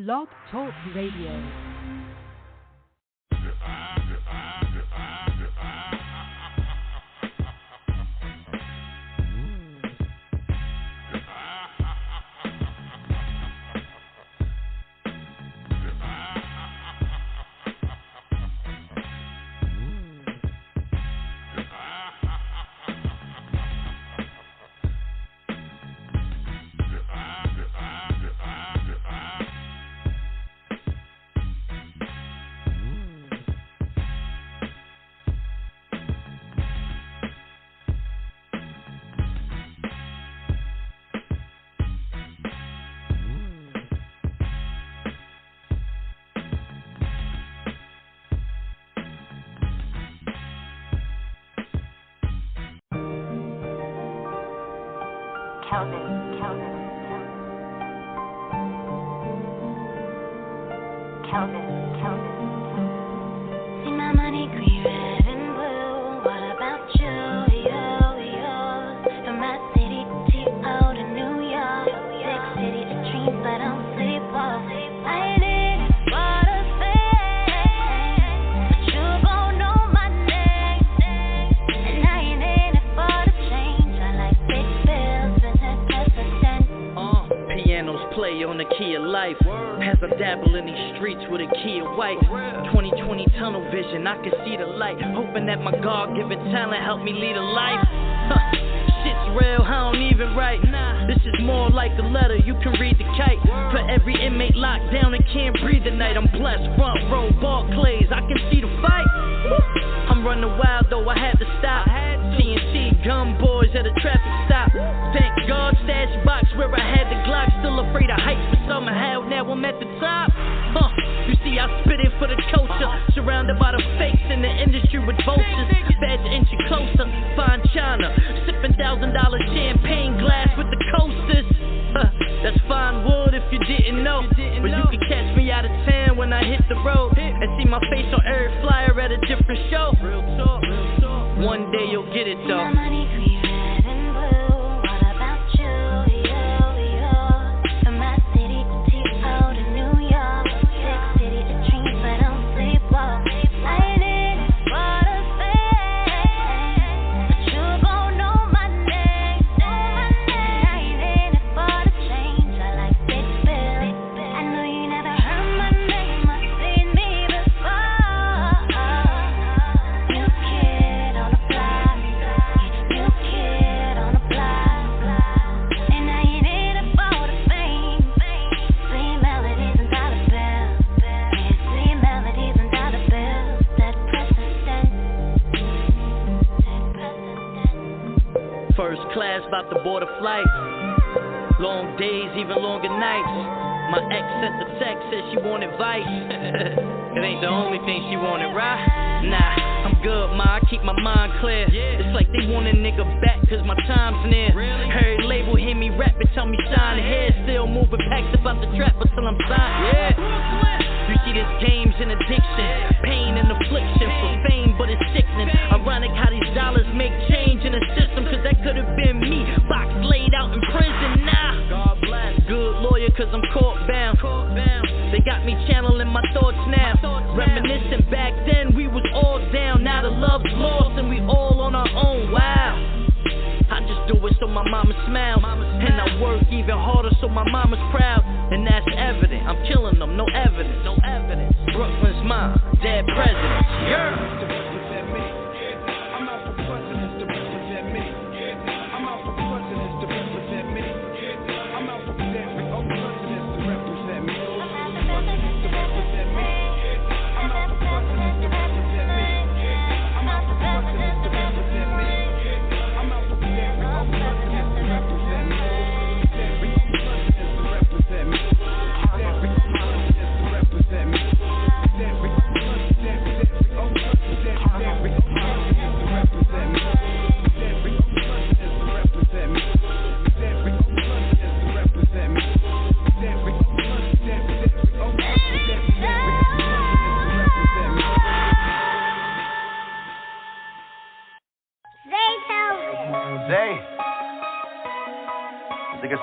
Blog Talk Radio.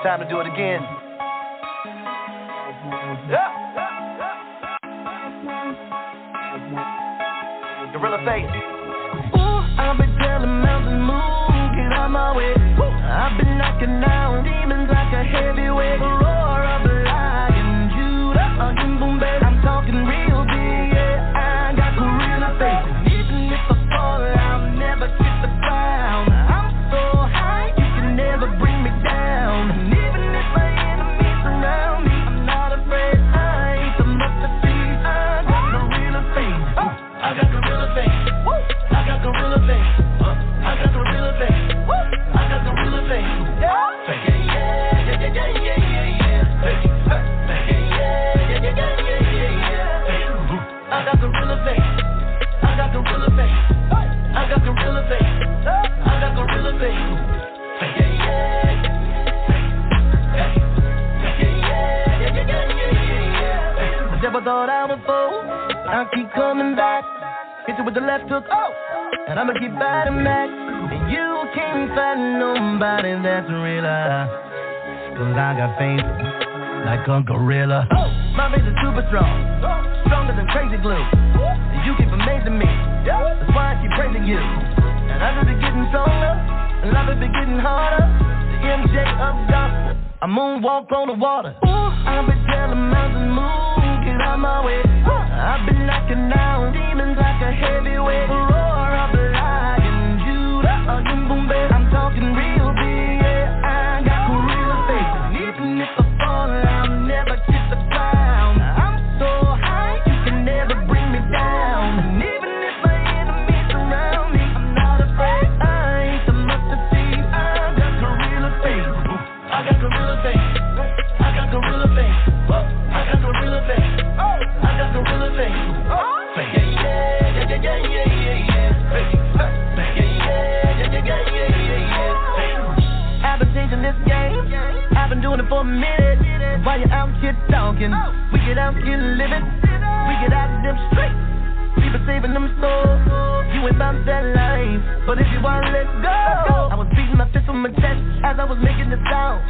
Time to do it again. Gorilla face. Ooh, I've been telling mountains move, get out my way. I've been knocking down demons like a heavyweight. Roar of a lion, Judah, boom, baby. I'm talking real big, yeah. I got gorilla face. Even if I fall, I'll never kiss the ground. I'm so high, you can never bring me down. And even if my enemies surround me, I'm not afraid. I ain't the mustard seed. I got gorilla face. I got gorilla face. I got gorilla face. I got gorilla face. I got gorilla face. I got gorilla face. I got gorilla face. I got gorilla face. I got gorilla face. I never thought I would fall. I keep coming back. Hit you with the left hook. And I'ma keep fighting back. And you can't find nobody that's realer. Cause I got faith like a gorilla. My faith is super strong, stronger than crazy glue. You keep amazing me, that's why I keep praising you. And I just be getting stronger, and life has been getting harder. The MJ of gospel, I moonwalk on the water. I've been telling mountains move, get out my way. I've been knocking down demons like a heavyweight. Roar of a lion, Judah, boom, baby. I'm talking real big, yeah. I got gorilla face. Even if I fall, I'll never kiss the ground. I'm so high, you can never bring me down. And even if my enemies surround me, I'm not afraid. I ain't the mustard seed. I got gorilla face. I got gorilla face. I got gorilla face. I got gorilla face. I got gorilla face. I've been changing this game. I've been doing it for a minute. While you're out here talking, we get out here living. We get out them straight. People saving them souls. You ain't about that life, but if you wanna let go, I was beating my fist on my chest as I was making the sound.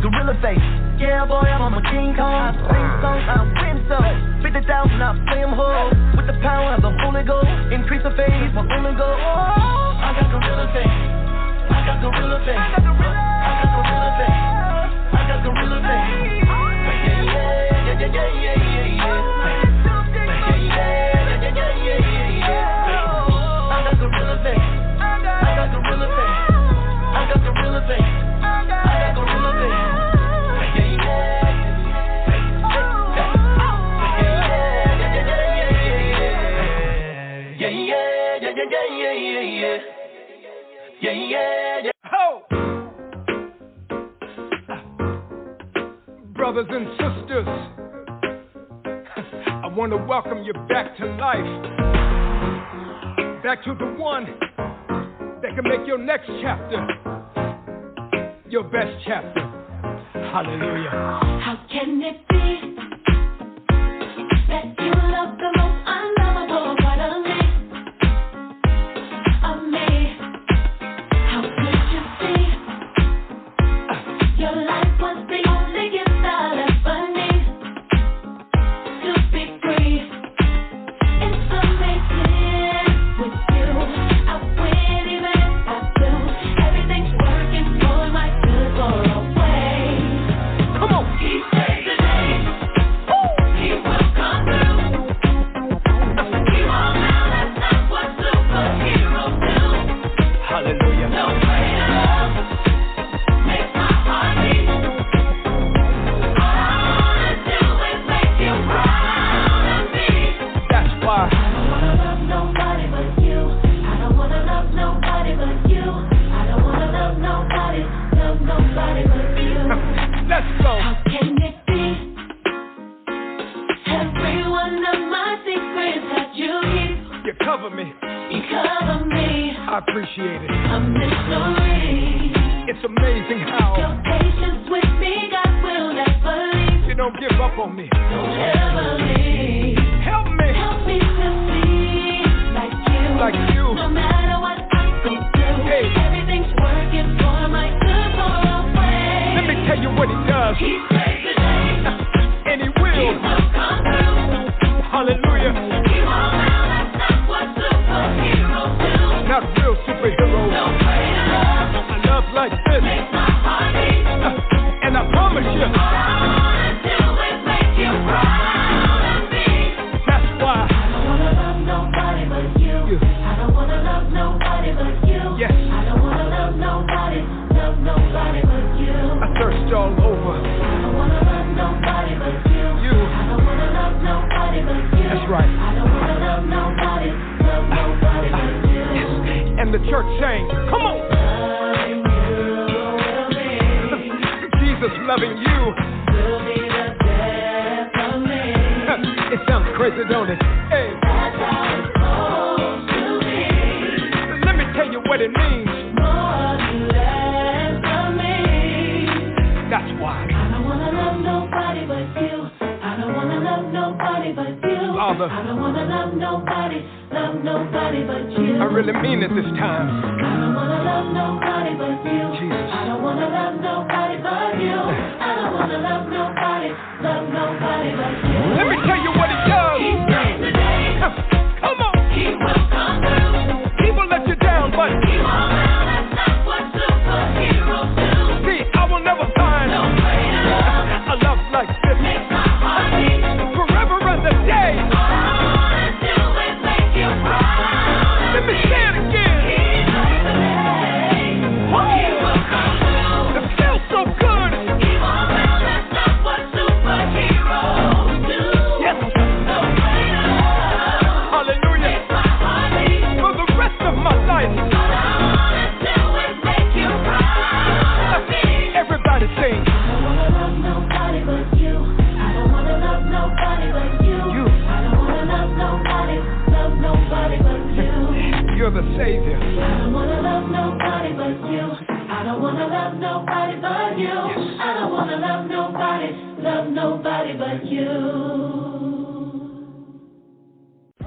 Gorilla face, yeah boy, I'm on my King Kong. I sing songs, I win some. 50,000, I play them whole. With the power of the Holy Ghost, increase the faith, my only goal. I got gorilla face. I got gorilla face. I got gorilla face. I got gorilla face. Brothers and sisters, I want to welcome you back to life, back to the one that can make your next chapter your best chapter. Hallelujah. How can it be that you love the most unlovable part of me? How could you see your life was the only gift I'll ever need to be free? It's amazing with you. I win even if I lose. Everything's working for my good for always. Come on. He saves the day. He will come through. He won't now, that's not what superheroes do. Hallelujah. No greater love makes my heart beat. All I wanna do is make you proud of me. That's why. I don't wanna love nobody but you. I don't wanna love nobody but you. I don't wanna love nobody but you. Let's go. How can it be? Every one of my secrets that you keep, You cover me. you cover me. I appreciate it. A mystery. It's amazing Your how patience with me, God will never leave. you don't give up on me. Don't ever leave. Help me. Help me to see like you. No matter what I go through, Hey. everything's working for my good for always. Let me tell you what he does. He saves the day. church saying, come on. Jesus loving you will be the death of me. It sounds crazy, don't it? Hey. That's how it's supposed to be. Let me tell you what it means. More than less of me. That's why. I don't wanna love nobody but you. I don't wanna love nobody but you. Father. I don't wanna love nobody but you. I really mean it this time. I don't wanna love nobody but you. Jesus. I don't wanna love nobody but you. I don't wanna love nobody but you. Let me tell you what he does. He saves the day. Come on. He will come through. He will let you down, but he won't allow. That's not what superheroes do. See, I will never find no greater love. A love like this makes my heart beat forever and a day. All I wanna do is make you proud. Let me say it again. He saves the day. He will come through. It feels so good. He won't allow. That's not what superheroes do. Yes. No greater love. Hallelujah. Makes my heart beat for the rest of my life. All I wanna do is make you proud of me. Everybody sing. I don't wanna love nobody but you. I don't wanna love nobody but you. I don't wanna love nobody but you. You're the Savior. I don't wanna love nobody but you. I don't wanna love nobody but you. Yes. I don't wanna love nobody but you.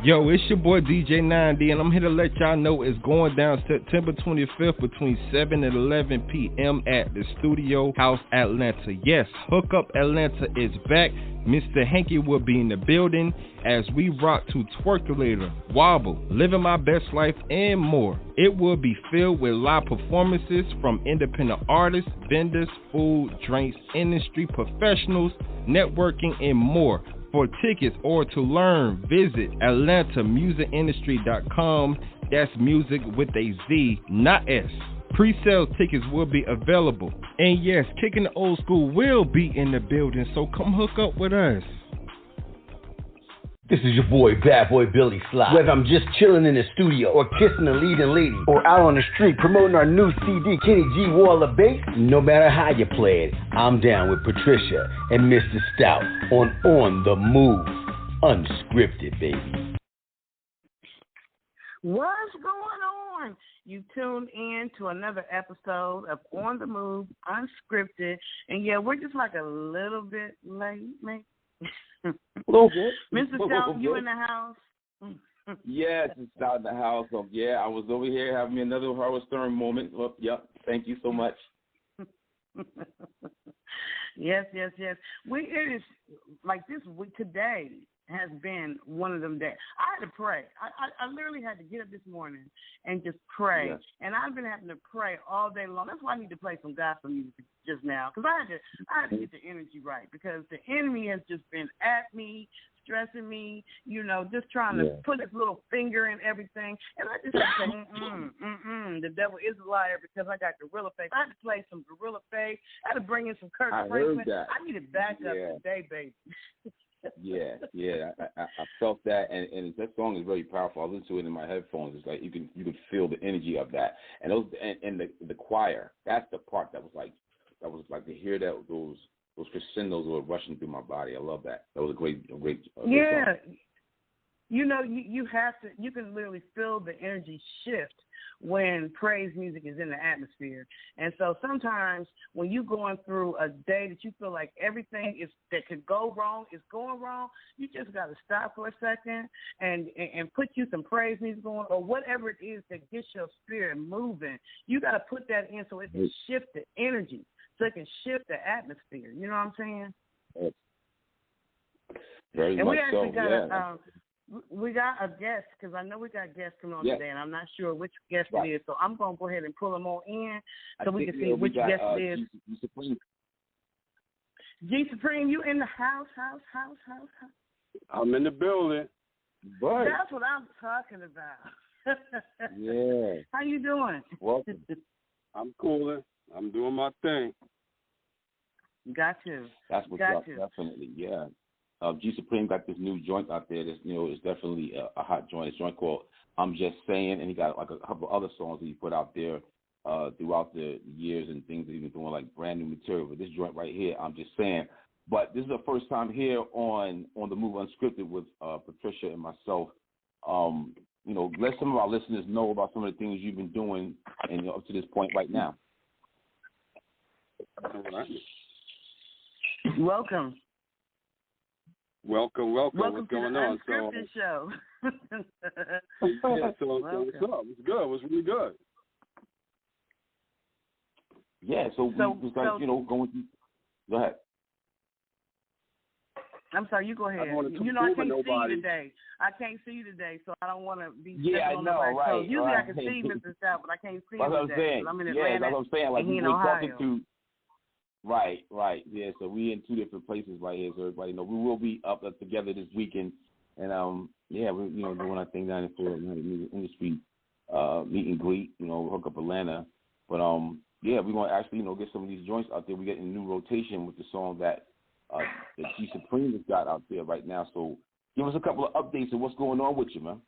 Yo, it's your boy DJ 9D, and I'm here to let y'all know it's going down September 25th between 7 and 11 p.m. at the Studio House Atlanta. Yes, Hook Up Atlanta is back. Mr. Hanky will be in the building as we rock to Twerkulator, Wobble, Living My Best Life, and more. It will be filled with live performances from independent artists, vendors, food, drinks, industry professionals, networking, and more. For tickets or to learn, visit AtlantaMusicIndustry.com. That's music with a Z, not S. Pre-sale tickets will be available. And yes, Kicking the Old School will be in the building, so come hook up with us. This is your boy, Bad Boy Billy Sly. Whether I'm just chilling in the studio or kissing the leading lady or out on the street promoting our new CD, Kenny G Wall of Bass, no matter how you play it, I'm down with Patricia and Mr. Stout on the Move. Unscripted, baby. What's going on? You tuned in to another episode of On the Move, Unscripted. And yeah, we're just like a little bit late, maybe. A little bit. Mr. Stout, you in the house? Yes, it's Stout in the house. So, yeah, I was over here having me another Howard Stern moment. Well, yep, thank you so much. Yes. It is like this week, today has been one of them days. I had to pray. I literally had to get up this morning and just pray. Yes. And I've been having to pray all day long. That's why I need to play some gospel music just now, because I had to get the energy right, because the enemy has just been at me, stressing me, just trying to put his little finger in everything. And I just had to say, the devil is a liar, because I got Gorilla Faith. I had to play some Gorilla Faith. I had to bring in some Kirk Franklin. I needed backup today, baby. Yeah, I felt that, and that song is very powerful. I listened to it in my headphones. It's like you can feel the energy of that, and the choir. That's the part that was like to hear that those crescendos were rushing through my body. I love that. That was a great song. You have to. You can literally feel the energy shift when praise music is in the atmosphere. And so sometimes when you're going through a day that you feel like everything that could go wrong is going wrong, you just got to stop for a second and put you some praise music on, or whatever it is that gets your spirit moving. You got to put that in so it can shift the energy, so it can shift the atmosphere. You know what I'm saying? Very and much we actually so, got we got a guest, because I know we got guests coming on today, and I'm not sure which guest it is. So I'm going to go ahead and pull them on in so we can see which guest it is. G Supreme, you in the house? I'm in the building. But that's what I'm talking about. Yeah. How you doing? Welcome. I'm cooling. I'm doing my thing. Got to. That's what's up. Definitely, yeah. G Supreme got this new joint out there. That's, it's definitely a hot joint. It's a joint called I'm Just Saying, and he got like a couple other songs that he put out there throughout the years and things that he's been doing, like brand new material. But this joint right here, I'm Just Saying. But this is the first time here on the Move Unscripted with Patricia and myself. Let some of our listeners know about some of the things you've been doing and up to this point right now. All right. Welcome. Welcome. What's going on? Unscripted show. Yeah, so what's up? It's good. It was really good. Yeah, so going through. Go ahead. I'm sorry, you go ahead. I I can't see you today. I can't see you today, so I don't want to be stepping on nobody's toes. Usually I can see Mr. Stout, but I can't see him today. I'm in Atlanta. That's what I'm saying. Like and he in we're Ohio. talking to. Right. Yeah, so we in two different places right here, so everybody know. We will be up together this weekend, and we're doing our thing down there for the music industry meet and greet. Hook up Atlanta, but we're gonna actually get some of these joints out there. We get in new rotation with the song that G Supreme has got out there right now. So give us a couple of updates of what's going on with you, man.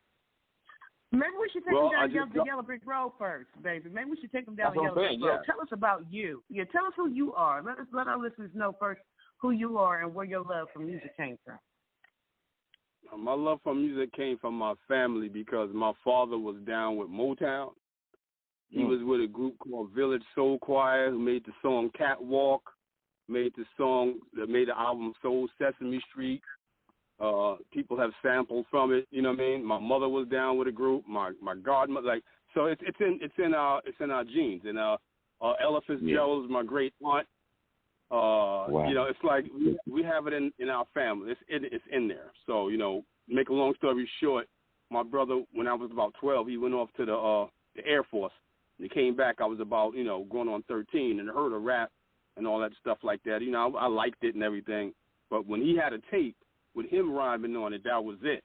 Maybe we should take them down the Yellow Brick Road first, baby. Maybe we should take them down the Yellow Brick Road. Tell us about you. Yeah, tell us who you are. Let our listeners know first who you are and where your love for music came from. My love for music came from my family because my father was down with Motown. He was with a group called Village Soul Choir who made the song Catwalk, made the album Soul Sesame Street. People have sampled from it. You know what I mean? My mother was down with a group. My godmother, so it's in our genes. And Ella Fitzgerald is my great aunt. Wow. It's like we have it in our family. It's in there. So make a long story short, my brother, when I was about 12, he went off to the Air Force. And he came back. I was about going on 13, and heard a rap and all that stuff like that. I liked it and everything. But when he had a tape with him rhyming on it, that was it.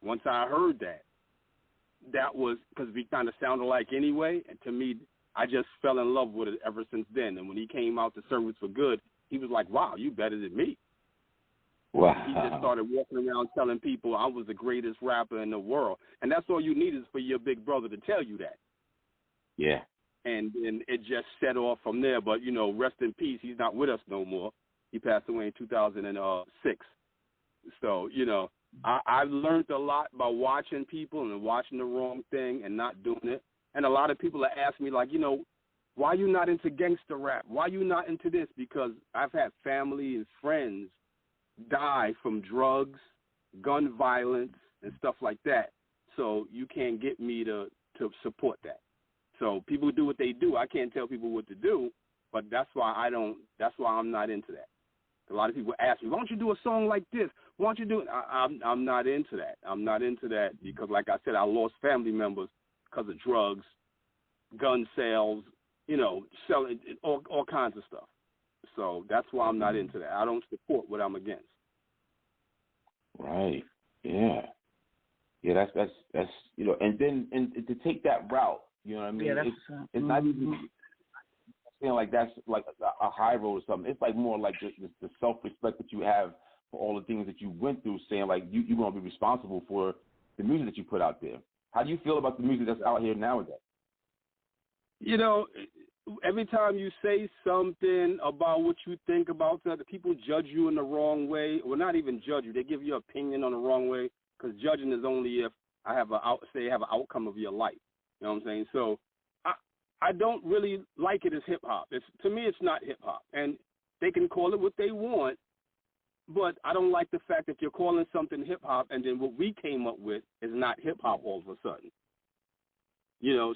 Once I heard that was because we kind of sounded alike anyway. And to me, I just fell in love with it ever since then. And when he came out to Service for Good, he was like, wow, you better than me. Wow. He just started walking around telling people I was the greatest rapper in the world. And that's all you need is for your big brother to tell you that. Yeah. And it just set off from there. But, rest in peace. He's not with us no more. He passed away in 2006. So, I've learned a lot by watching people and watching the wrong thing and not doing it. And a lot of people have asked me, like, why are you not into gangster rap? Why are you not into this? Because I've had family and friends die from drugs, gun violence, and stuff like that. So you can't get me to support that. So people do what they do. I can't tell people what to do, but that's why I'm not into that. A lot of people ask me, why don't you do a song like this? Why don't you do it? I'm not into that. I'm not into that because, like I said, I lost family members because of drugs, gun sales, selling all kinds of stuff. So that's why I'm not into that. I don't support what I'm against. Right. Yeah. Yeah. That's and then to take that route, you know what I mean? Yeah, it's not even saying like that's like a high road or something. It's like more like the self-respect that you have for all the things that you went through, saying like you're going to be responsible for the music that you put out there. How do you feel about the music that's out here nowadays? Every time you say something about what you think about that, people judge you in the wrong way, or not even judge you. They give you an opinion on the wrong way, because judging is only if I have an outcome of your life. You know what I'm saying? So I don't really like it as hip-hop. To me, it's not hip-hop. And they can call it what they want, but I don't like the fact that you're calling something hip-hop and then what we came up with is not hip-hop all of a sudden.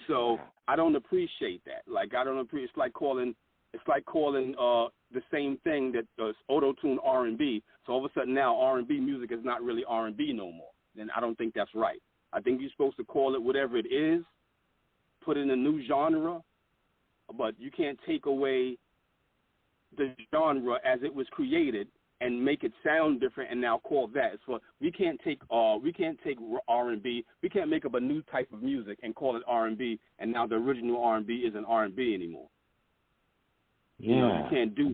So I don't appreciate that. Like, it's like calling the same thing that does auto-tune R&B. So all of a sudden now R&B music is not really R&B no more. Then I don't think that's right. I think you're supposed to call it whatever it is, put in a new genre, but you can't take away the genre as it was created and make it sound different and now call that. So we can't take R&B. We can't make up a new type of music and call it R&B, and now the original R&B isn't R&B anymore. Yeah. You can't do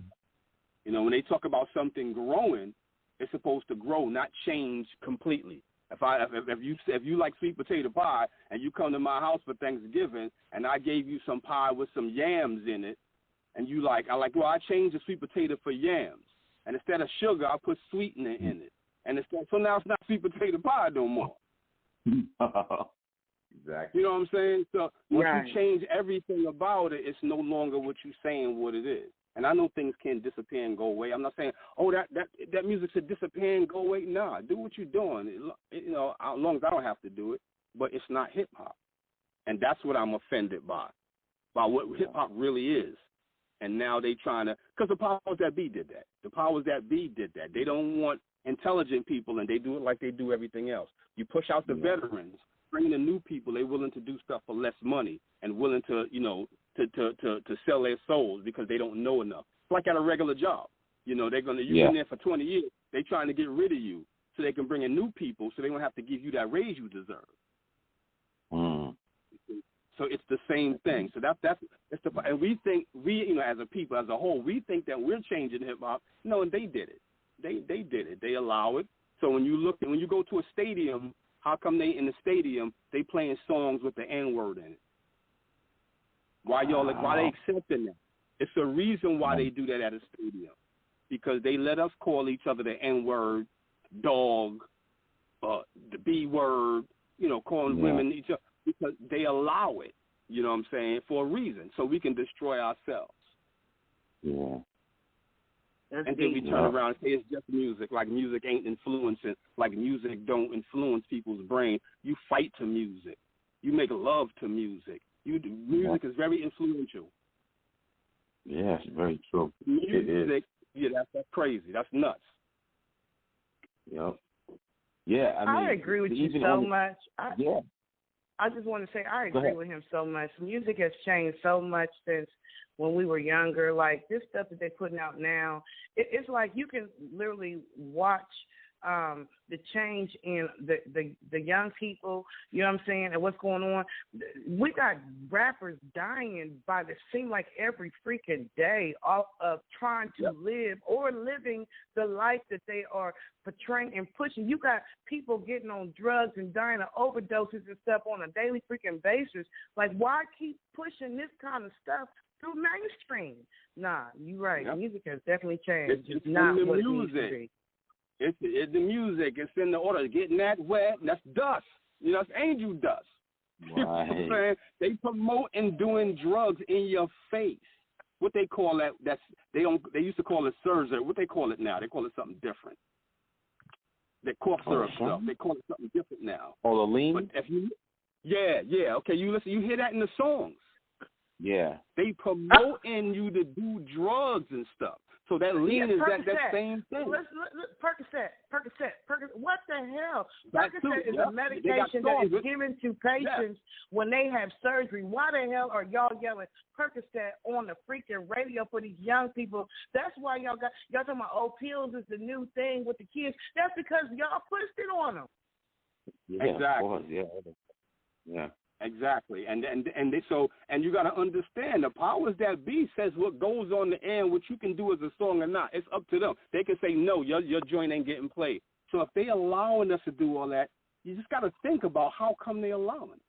that. When they talk about something growing, it's supposed to grow, not change completely. If you like sweet potato pie and you come to my house for Thanksgiving and I gave you some pie with some yams in it, and well, I changed the sweet potato for yams, and instead of sugar I put sweetener in it, and so now it's not sweet potato pie no more. Exactly. You know what I'm saying? So once Right. you change everything about it, it's no longer what you're saying what it is. And I know things can disappear and go away. I'm not saying, that music should disappear and go away. Nah, do what you're doing. As long as I don't have to do it. But it's not hip hop, and that's what I'm offended by what hip hop really is. And now they trying to, because the powers that be did that. The powers that be did that. They don't want intelligent people, and they do it like they do everything else. You push out the veterans, bring the new people. They're willing to do stuff for less money and willing to, to sell their souls because they don't know enough. It's like at a regular job. You've been there for 20 years. They're trying to get rid of you so they can bring in new people so they don't have to give you that raise you deserve. So it's the same thing. So and we think as a people as a whole, we think that we're changing hip hop. No, and they did it. They did it. They allow it. So when you go to a stadium, how come in the stadium they playing songs with the N-word in it? Why they accepting that? It's a reason why they do that at a stadium, because they let us call each other the N-word, dog, the B-word, calling women each other, because they allow it, you know what I'm saying, for a reason, so we can destroy ourselves. Yeah. And then we turn around and say it's just music, like music ain't influencing, like music don't influence people's brain. You fight to music. You make love to music. Music is very influential. Yeah, it's very true. Music, that's crazy. That's nuts. Yep. Yeah, I agree with you so much. I just want to say I agree with him so much. Music has changed so much since when we were younger. Like this stuff that they're putting out now, it's like you can literally watch the change in the young people, you know what I'm saying, and what's going on. We got rappers dying by the seem like every freaking day off of trying to live or living the life that they are portraying and pushing. You got people getting on drugs and dying of overdoses and stuff on a daily freaking basis. Like, why keep pushing this kind of stuff through mainstream? Nah, you're right. Yep. Music has definitely changed. It's not the what music. It needs to be. It's the music. It's in the order. Getting that wet, that's dust. That's angel dust. Right. You know what I'm saying? They promote and doing drugs in your face. What they call that? They used to call it surgery. What they call it now? They call it something different. That cough syrup stuff. They call it something different now. Oh, the lean? But okay. You listen. You hear that in the songs. Yeah. They promoting you to do drugs and stuff. So that lean is that same thing. Percocet. What the hell? That Percocet is a medication that is given to patients when they have surgery. Why the hell are y'all yelling Percocet on the freaking radio for these young people? That's why y'all talking about pills is the new thing with the kids. That's because y'all pushed it on them. Yeah, exactly. Of course. Yeah. Exactly, and you got to understand the powers that be says what goes on the air and what you can do as a song or not. It's up to them. They can say no, your joint ain't getting played. So if they allowing us to do all that, you just got to think about how come they allowing.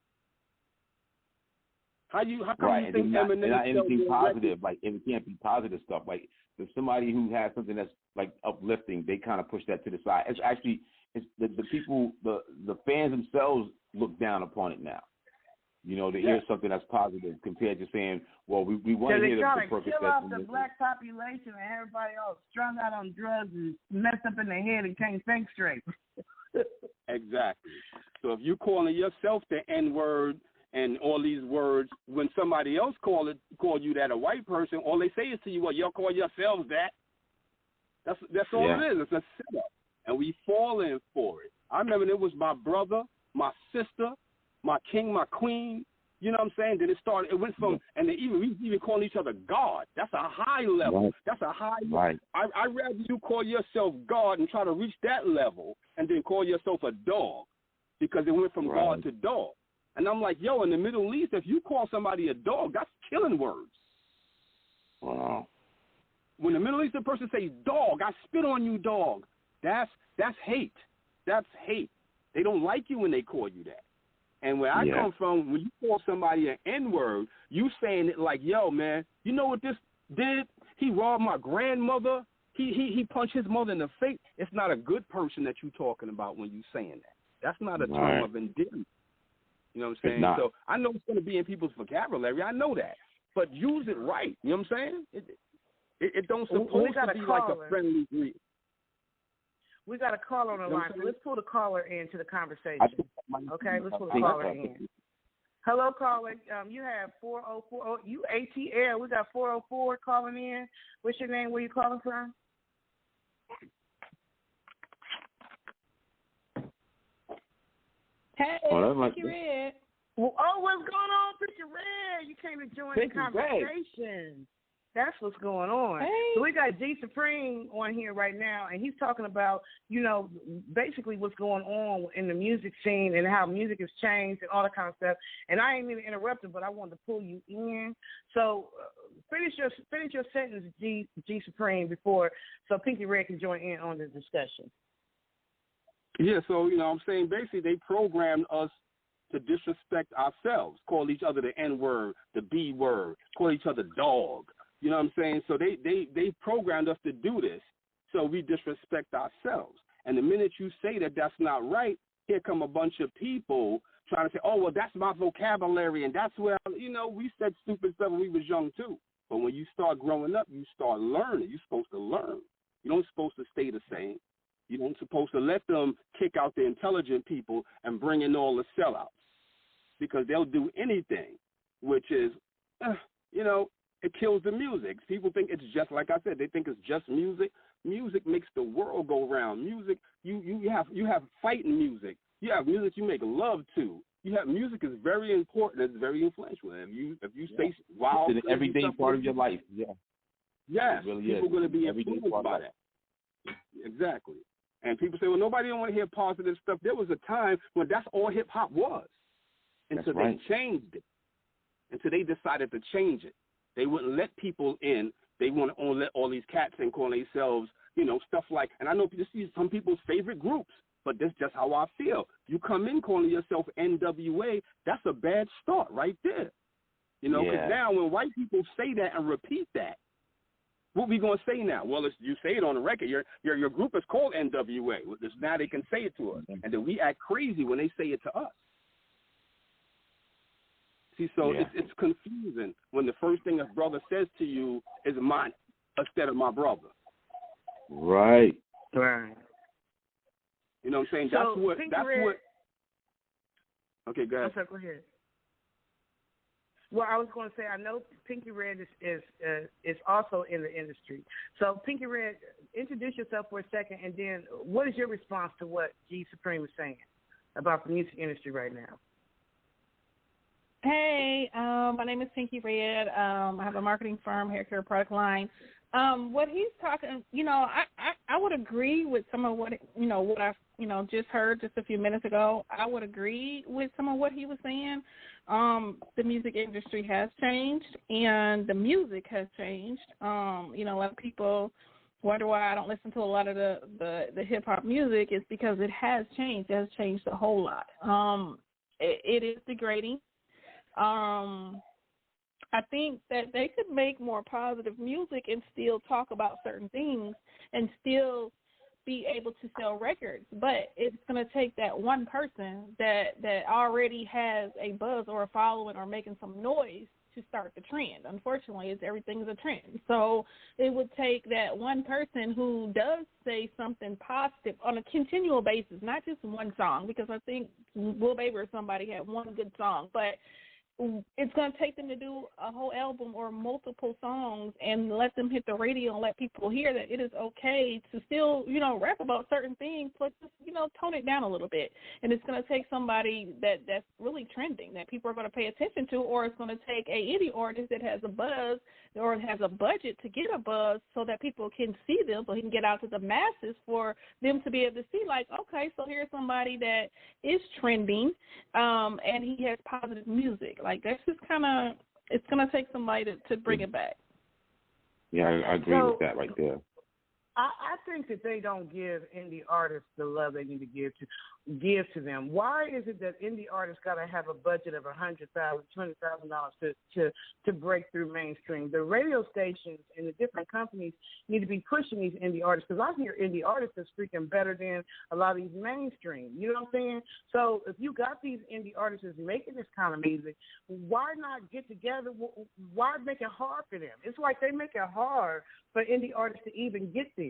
How come you think Eminem not anything positive? Like it can't be positive stuff. Like if somebody who has something that's like uplifting, they kind of push that to the side. It's actually the people, the fans themselves look down upon it now. To hear something that's positive compared to saying, well, we want to hear the Percocet. They're trying to kill off the black population and everybody else strung out on drugs and messed up in their head and can't think straight. Exactly. So if you're calling yourself the N-word and all these words, when somebody else call you that, a white person, all they say is to you, well, y'all call yourselves that. That's all it is. It's a setup. And we falling for it. I remember it was my brother, my sister, my king, my queen, you know what I'm saying? Then it went from, and we even calling each other God. That's a high level. Right. That's a high level. Right. I'd rather you call yourself God and try to reach that level and then call yourself a dog, because it went from God to dog. And I'm like, in the Middle East, if you call somebody a dog, that's killing words. Wow. When the Middle Eastern person says dog, I spit on you, dog, that's hate. That's hate. They don't like you when they call you that. And where I come from, when you call somebody an N-word, you saying it like, yo, man, you know what this did? He robbed my grandmother. He punched his mother in the face. It's not a good person that you're talking about when you saying that. That's not a term of endearment. You know what I'm saying? So I know it's going to be in people's vocabulary. I know that. But use it right. You know what I'm saying? It don't supposed to be like a friendly greeting. We got a caller on the line, so let's pull the caller into the conversation. Okay, let's pull the caller in. Hello, caller. You have 4040. You ATL. We got 404 calling in. What's your name? Where you calling from? Hey, Pinky Red. Well, what's going on, Pinky Red? You came to join the conversation. That's what's going on. Hey. So we got G Supreme on here right now, and he's talking about, basically what's going on in the music scene and how music has changed and all that kind of stuff. And I ain't mean to interrupt him, but I wanted to pull you in. So finish your sentence, G Supreme, so Pinky Red can join in on the discussion. Yeah, so, I'm saying basically they programmed us to disrespect ourselves, call each other the N-word, the B-word, call each other dog. You know what I'm saying? So they programmed us to do this, so we disrespect ourselves. And the minute you say that that's not right, here come a bunch of people trying to say, oh, well, that's my vocabulary, and that's where, we said stupid stuff when we was young too. But when you start growing up, you start learning. You're supposed to learn. You don't supposed to stay the same. You don't supposed to let them kick out the intelligent people and bring in all the sellouts, because they'll do anything, which is, it kills the music. People think it's just, like I said, they think it's just music. Music makes the world go round. Music, you have fighting music. You have music you make love to. Music is very important. It's very influential. And if you say wow, it's an everyday part of your life. Yeah. Yes, really people are going to be influenced by that. Exactly. And people say, well, nobody don't want to hear positive stuff. There was a time when that's all hip hop was. And so they changed it. And so they decided to change it. They wouldn't let people in. They want to only let all these cats in, calling themselves, stuff like, and I know this is some people's favorite groups, but that's just how I feel. You come in calling yourself NWA, that's a bad start right there. Because now when white people say that and repeat that, what we going to say now? Well, you say it on the record. Your group is called NWA. Now they can say it to us. And then we act crazy when they say it to us. See, so it's confusing when the first thing a brother says to you is mine instead of my brother. Right. Right. You know what I'm saying? So, that's what. Okay, go ahead. Go ahead. Well, I was going to say, I know Pinky Red is also in the industry. So, Pinky Red, introduce yourself for a second, and then what is your response to what G Supreme is saying about the music industry right now? Hey, my name is Pinky Red. I have a marketing firm, hair care product line. What he's talking, I would agree with some of what I've just heard just a few minutes ago. I would agree with some of what he was saying. The music industry has changed, and the music has changed. A lot of people wonder why I don't listen to a lot of the hip hop music. It's because it has changed. It has changed a whole lot. It is degrading. I think that they could make more positive music and still talk about certain things and still be able to sell records. But it's going to take that one person that already has a buzz or a following or making some noise to start the trend. Unfortunately, everything's a trend. So it would take that one person who does say something positive on a continual basis, not just one song, because I think Will Baby or somebody had one good song, but it's going to take them to do a whole album or multiple songs and let them hit the radio and let people hear that it is okay to still, rap about certain things, but just, tone it down a little bit. And it's going to take somebody that's really trending, that people are going to pay attention to, or it's going to take a indie artist that has a buzz or has a budget to get a buzz so that people can see them, so he can get out to the masses for them to be able to see, like, okay, so here's somebody that is trending and he has positive music. Like, that's just it's going to take somebody to bring it back. Yeah, I agree with that right there. I think that they don't give indie artists the love they need to give to them. Why is it that indie artists got to have a budget of $100,000, $200,000 to break through mainstream? The radio stations and the different companies need to be pushing these indie artists, because I hear indie artists that's freaking better than a lot of these mainstream. You know what I'm saying? So if you got these indie artists making this kind of music, why not get together? Why make it hard for them? It's like they make it hard for indie artists to even get there.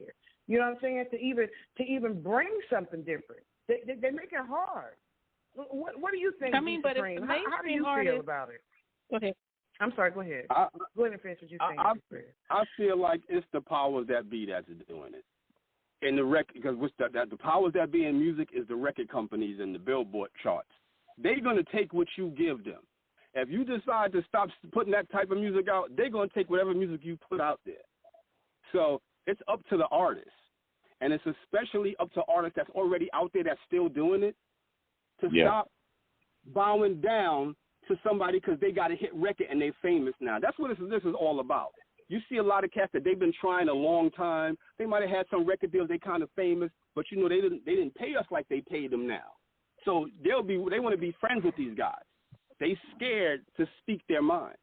You know what I'm saying? To even bring something different. They make it hard. What do you think? I mean, but if the how do you feel about it? Go ahead. I'm sorry. Go ahead. Go ahead and finish what you're saying. I feel like it's the powers that be that's doing it. And because the powers that be in music is the record companies and the Billboard charts. They're going to take what you give them. If you decide to stop putting that type of music out, they're going to take whatever music you put out there. So it's up to the artist. And it's especially up to artists that's already out there that's still doing it to stop bowing down to somebody because they got a hit record and they're famous now. That's what this is all about. You see a lot of cats that they've been trying a long time. They might have had some record deals. They kind of famous, but you know they didn't pay us like they paid them now. So they want to be friends with these guys. They scared to speak their mind.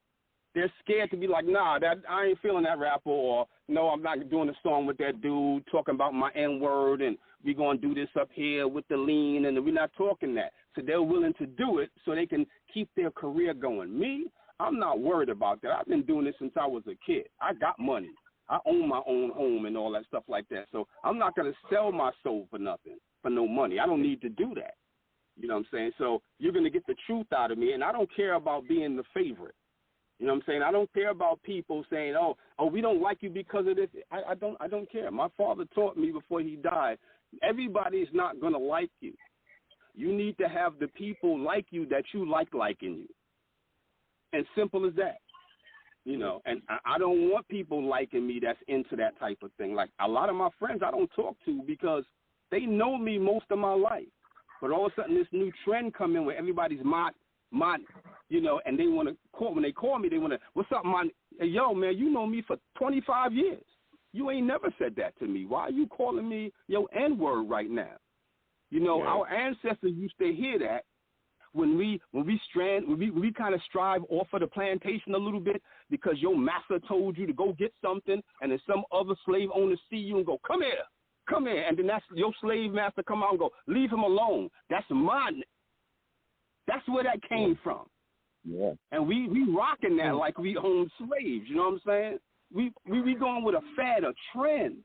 They're scared to be like, nah, I ain't feeling that rapper, or no, I'm not doing a song with that dude talking about my N-word, and we're going to do this up here with the lean, and we're not talking that. So they're willing to do it so they can keep their career going. Me, I'm not worried about that. I've been doing this since I was a kid. I got money. I own my own home and all that stuff like that. So I'm not going to sell my soul for nothing, for no money. I don't need to do that. You know what I'm saying? So you're going to get the truth out of me, and I don't care about being the favorite. You know what I'm saying? I don't care about people saying, oh, we don't like you because of this. I don't care. My father taught me before he died, everybody's not going to like you. You need to have the people like you that you like liking you. And simple as that. You know, and I don't want people liking me that's into that type of thing. Like a lot of my friends I don't talk to because they know me most of my life. But all of a sudden this new trend come in where everybody's my, you know, and they want to call, when they call me, they want to, what's up, man? Hey, yo, man, you know me for 25 years. You ain't never said that to me. Why are you calling me your N-word right now? You know, our ancestors used to hear that when we kind of strive off of the plantation a little bit because your master told you to go get something, and then some other slave owner see you and go, come here, and then that's your slave master come out and go, leave him alone. That's mine. That's where that came from. Yeah. And we rocking that like we own slaves, you know what I'm saying? We going with a fad, a trend.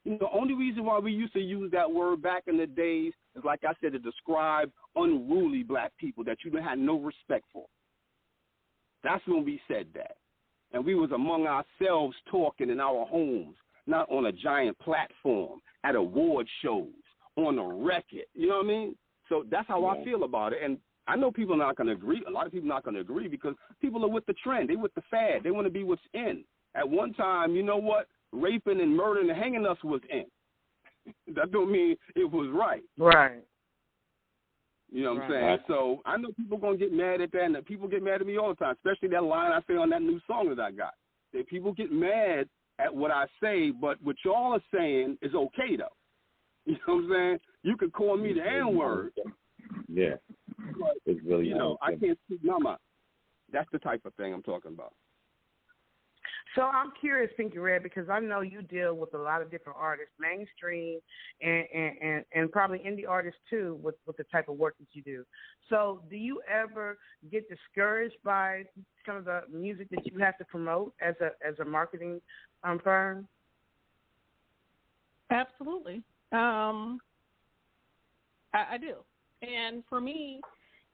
You know, the only reason why we used to use that word back in the days is, like I said, to describe unruly black people that you had no respect for. That's when we said that. And we was among ourselves talking in our homes, not on a giant platform, at award shows, on a record. You know what I mean? So that's how I feel about it. And I know people are not going to agree. A lot of people are not going to agree because people are with the trend. They with the fad. They want to be what's in. At one time, you know what? Raping and murdering and hanging us was in. That don't mean it was right. Right. You know what I'm saying? So I know people going to get mad at that, and that people get mad at me all the time, especially that line I say on that new song that I got. That people get mad at what I say, but what y'all are saying is okay, though. You know what I'm saying? You could call me the N-word. Yeah. But, it's really you know, I can't speak my mind. That's the type of thing I'm talking about. So I'm curious, Pinky Red, because I know you deal with a lot of different artists, mainstream and probably indie artists too, with the type of work that you do. So do you ever get discouraged by some of the music that you have to promote as a marketing firm? Absolutely. I do. And for me,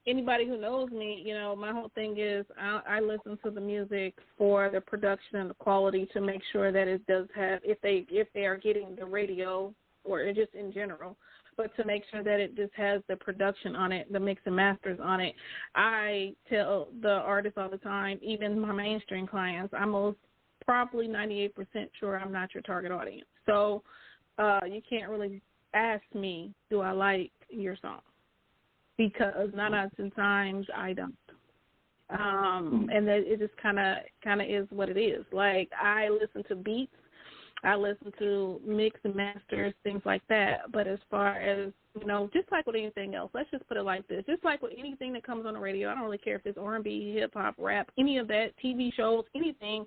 anybody who knows me, you know, my whole thing is I listen to the music for the production and the quality to make sure that it does have, if they are getting the radio or just in general, but to make sure that it just has the production on it, the mix and masters on it. I tell the artists all the time, even my mainstream clients, I'm most probably 98% sure I'm not your target audience. So you can't really ask me, do I like your song? Because 9 out of 10 times I don't. And that it just kind of is what it is. Like, I listen to beats I listen to mix and masters, things like that. But as far as, just like with anything else, let's just put it like this. Just like with anything that comes on the radio, I don't really care if it's R&B, hip-hop, rap, any of that, TV shows, anything.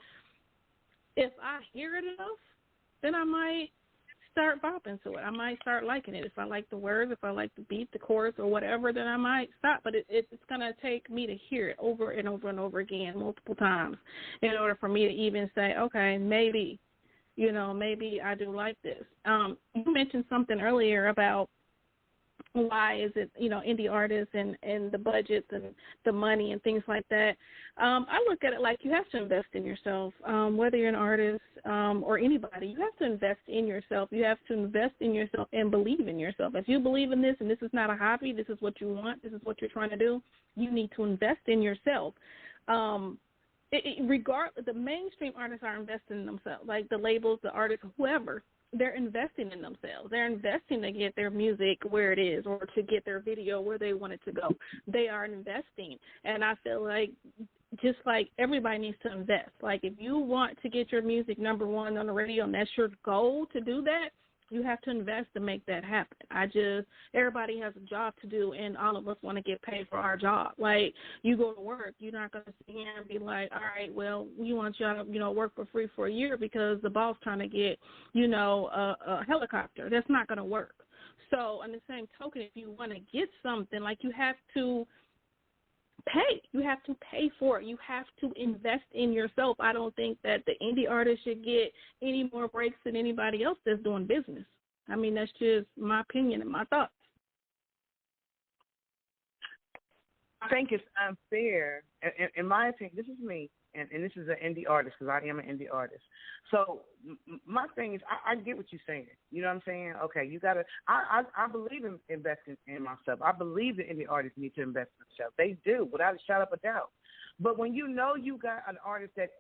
If I hear it enough, then I might start bopping to it. I might start liking it. If I like the words, if I like the beat, the chorus, or whatever, then I might stop. But it's going to take me to hear it over and over and over again multiple times in order for me to even say, okay, maybe I do like this. You mentioned something earlier about why is it, indie artists and the budgets and the money and things like that. I look at it like you have to invest in yourself, whether you're an artist or anybody. You have to invest in yourself. You have to invest in yourself and believe in yourself. If you believe in this and this is not a hobby, this is what you want, this is what you're trying to do, you need to invest in yourself. Regardless, the mainstream artists are investing in themselves, like the labels, the artists, whoever. They're investing in themselves. They're investing to get their music where it is or to get their video where they want it to go. They are investing. And I feel like just like everybody needs to invest. Like if you want to get your music number one on the radio and that's your goal to do that, you have to invest to make that happen. Everybody has a job to do, and all of us want to get paid for our job. Like, you go to work, you're not going to sit here and be like, all right, well, we want you to, work for free for a year because the boss trying to get, a helicopter. That's not going to work. So, on the same token, if you want to get something, like, you have to pay. You have to pay for it. You have to invest in yourself. I don't think that the indie artist should get any more breaks than anybody else that's doing business. I mean, that's just my opinion and my thoughts. I think it's unfair. In my opinion, this is me, and this is an indie artist because I am an indie artist. So my thing is, I get what you're saying. You know what I'm saying? Okay, you got to – I believe in investing in myself. I believe the indie artists need to invest in themselves. They do, without a shadow of a doubt. But when you got an artist that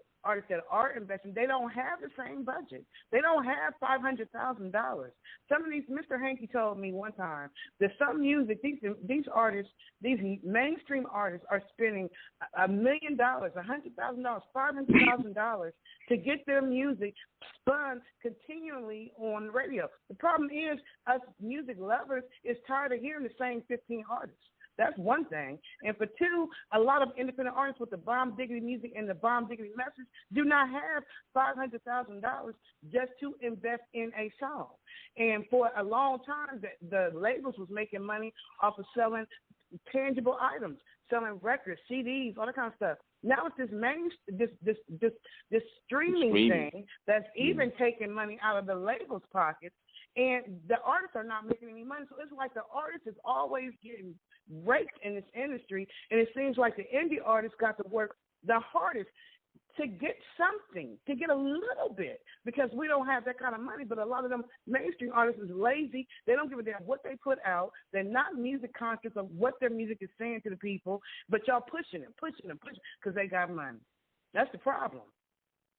are investing, they don't have the same budget. They don't have $500,000. Some of these, Mr. Hankey told me one time that some music, these artists, these mainstream artists are spending $1 million, $100,000, $500,000 to get their music spun continually on the radio. The problem is us music lovers is tired of hearing the same 15 artists. That's one thing. And for two, a lot of independent artists with the bomb diggity music and the bomb diggity message do not have $500,000 just to invest in a song. And for a long time, the labels was making money off of selling tangible items, selling records, CDs, all that kind of stuff. Now it's this streaming thing that's even taking money out of the labels' pockets, and the artists are not making any money. So it's like the artist is always getting raped in this industry, and it seems like the indie artists got to work the hardest to get something, to get a little bit, because we don't have that kind of money. But a lot of them mainstream artists is lazy. They don't give a damn what they put out. They're not music conscious of what their music is saying to the people, but y'all pushing them because they got money. That's the problem.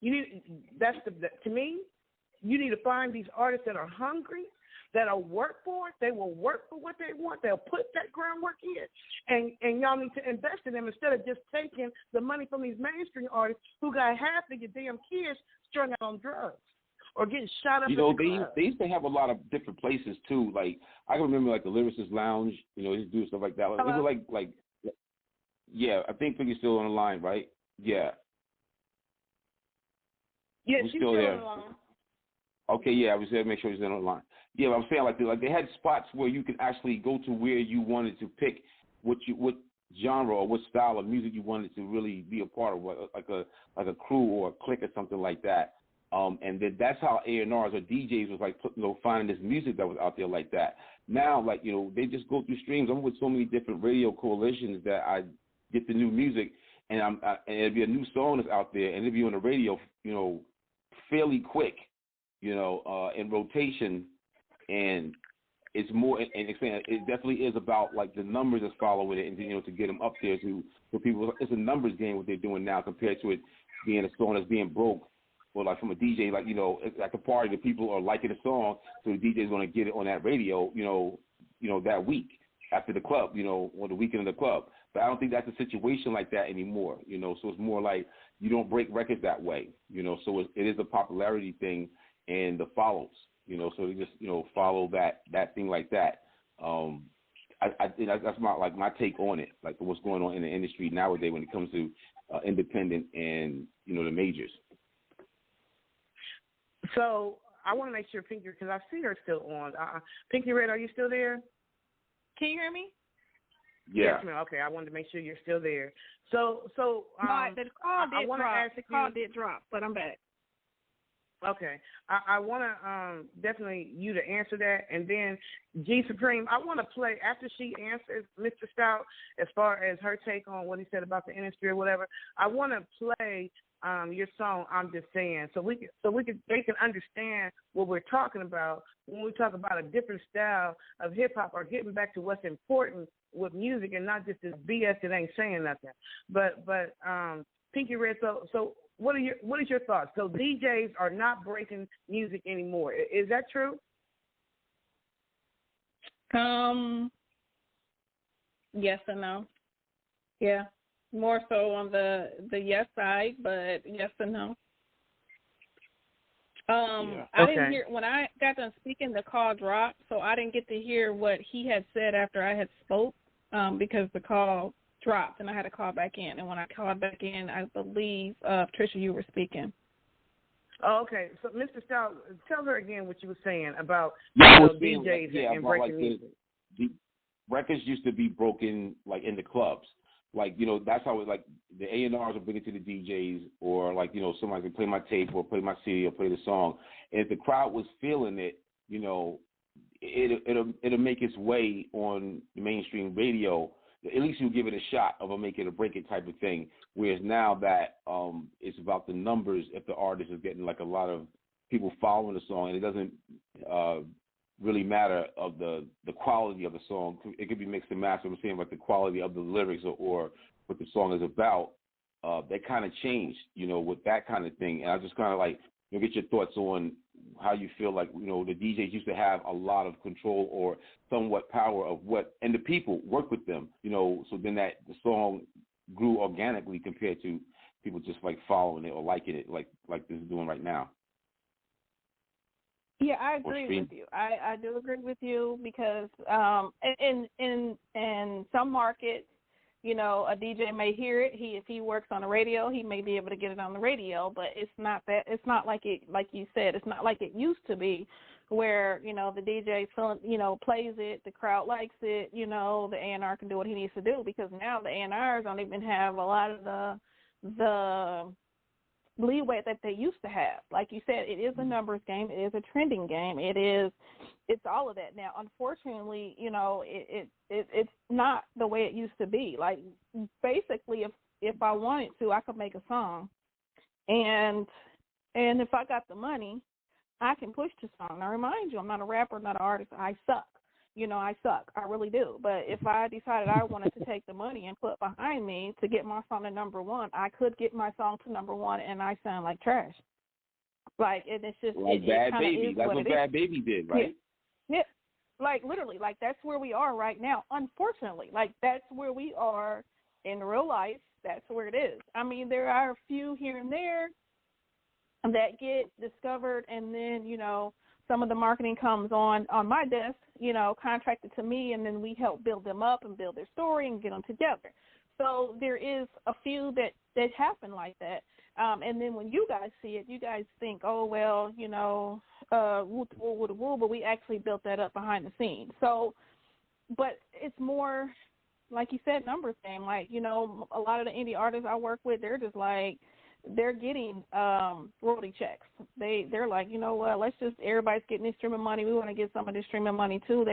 To me, you need to find these artists that are hungry, that'll work for it. They will work for what they want. They'll put that groundwork in, and y'all need to invest in them instead of just taking the money from these mainstream artists who got half of your damn kids strung out on drugs or getting shot up. They used to have a lot of different places too. Like I can remember, like the Lyricist Lounge. They used to do stuff like that. It was like, yeah. I think Piggy's still on the line, right? Yeah. Yeah, she's still there. on the line. Okay, yeah, I was there to make sure he's on the line. Yeah, I'm saying like they had spots where you could actually go to where you wanted to pick what genre or what style of music you wanted to really be a part of, like a crew or a clique or something like that. And that's how A&Rs or DJs was like finding this music that was out there like that. Now, like they just go through streams. I'm with so many different radio coalitions that I get the new music, and and it'll be a new song that's out there, and it'll be on the radio, fairly quick. In rotation, and it's more, and it definitely is about like the numbers that's following it, and to get them up there to people. It's a numbers game what they're doing now compared to it being a song that's being broke, or like from a DJ, like at the party, the people are liking the song, so the DJ is going to get it on that radio, that week after the club, or the weekend of the club. But I don't think that's a situation like that anymore, So it's more like you don't break records that way, So it is a popularity thing. and the follows. So they just follow that thing like that. I think that's my take on it, like what's going on in the industry nowadays when it comes to independent and the majors. So I want to make sure Pinky, because I see her still on. Pinky Red, are you still there? Can you hear me? Yeah. Yes, ma'am. Okay, I wanted to make sure you're still there. So the call did drop, but I'm back. Okay, I want to definitely you to answer that, and then G Supreme, I want to play after she answers Mr. Stout as far as her take on what he said about the industry or whatever. I want to play your song "I'm Just Saying" so they can understand what we're talking about when we talk about a different style of hip hop or getting back to what's important with music and not just this BS that ain't saying nothing. But Pinky Red, so. What is your thoughts? So DJs are not breaking music anymore. Is that true? Yes and no. Yeah, more so on the yes side, but yes and no. I didn't hear when I got done speaking. The call dropped, so I didn't get to hear what he had said after I had spoke because the call dropped and I had to call back in. And when I called back in, I believe, Patricia, you were speaking. Oh, okay. So, Mr. Stout, tell her again what you were saying about DJs and breaking music. The records used to be broken like in the clubs. Like, that's how the A&Rs will bring it to the DJs, or somebody can play my tape or play my CD or play the song. And if the crowd was feeling it, it'll make its way on the mainstream radio. At least you give it a shot of a make it or break it type of thing. Whereas now that it's about the numbers, if the artist is getting like a lot of people following the song, and it doesn't really matter of the quality of the song. It could be mixed and matched. I'm saying about the quality of the lyrics or what the song is about. That kind of changed, with that kind of thing. And I just kind of get your thoughts on how you feel like, the DJs used to have a lot of control or somewhat power of and the people work with them, so then the song grew organically compared to people just like following it or liking it like this is doing right now. Yeah, I agree with you. I do agree with you because in some markets, a DJ may hear it. If he works on the radio, he may be able to get it on the radio, but it's not like it, like you said, it's not like it used to be where, the DJ, plays it, the crowd likes it, the A&R can do what he needs to do, because now the A&Rs don't even have a lot of the leeway that they used to have. Like you said, it is a numbers game. It is a trending game. It's all of that. Now, unfortunately, it's not the way it used to be. Like, basically, if I wanted to, I could make a song, and if I got the money, I can push the song. Now, remind you, I'm not a rapper, not an artist. I suck. I suck. I really do. But if I decided I wanted to take the money and put behind me to get my song to number one, I could get my song to number one, and I sound like trash. Like, and it's just like Bad Baby. That's what Bad Baby did, right? Yeah. Like, literally, like, that's where we are right now. Unfortunately, like, that's where we are in real life. That's where it is. I mean, there are a few here and there that get discovered, and then, some of the marketing comes on my desk, contracted to me, and then we help build them up and build their story and get them together. So there is a few that happen like that. And then when you guys see it, you guys think, oh, well, woo, but we actually built that up behind the scenes. So, but it's more, like you said, numbers game. Like, a lot of the indie artists I work with, they're just like, they're getting royalty checks. They're like, let's just, everybody's getting this streaming money. We want to get some of this streaming money too.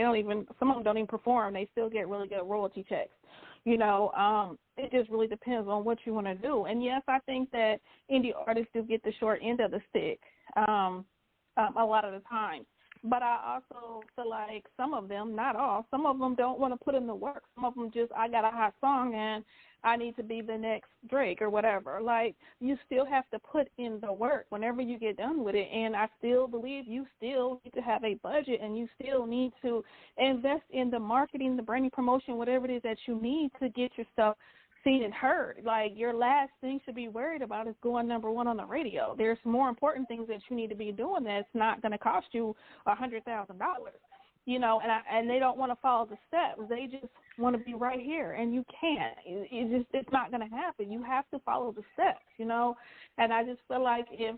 Some of them don't even perform. They still get really good royalty checks. It just really depends on what you want to do. And yes, I think that indie artists do get the short end of the stick a lot of the time. But I also feel like some of them, not all, some of them don't want to put in the work. Some of them just, I got a hot song and I need to be the next Drake or whatever. Like, you still have to put in the work whenever you get done with it. And I still believe you still need to have a budget, and you still need to invest in the marketing, the branding, promotion, whatever it is that you need to get your stuff seen and heard. Like, your last thing should be worried about is going number one on the radio. There's more important things that you need to be doing that's not going to cost you $100,000. You know, and they don't want to follow the steps. They just want to be right here, and you can't. It's not going to happen. You have to follow the steps, you know. And I just feel like if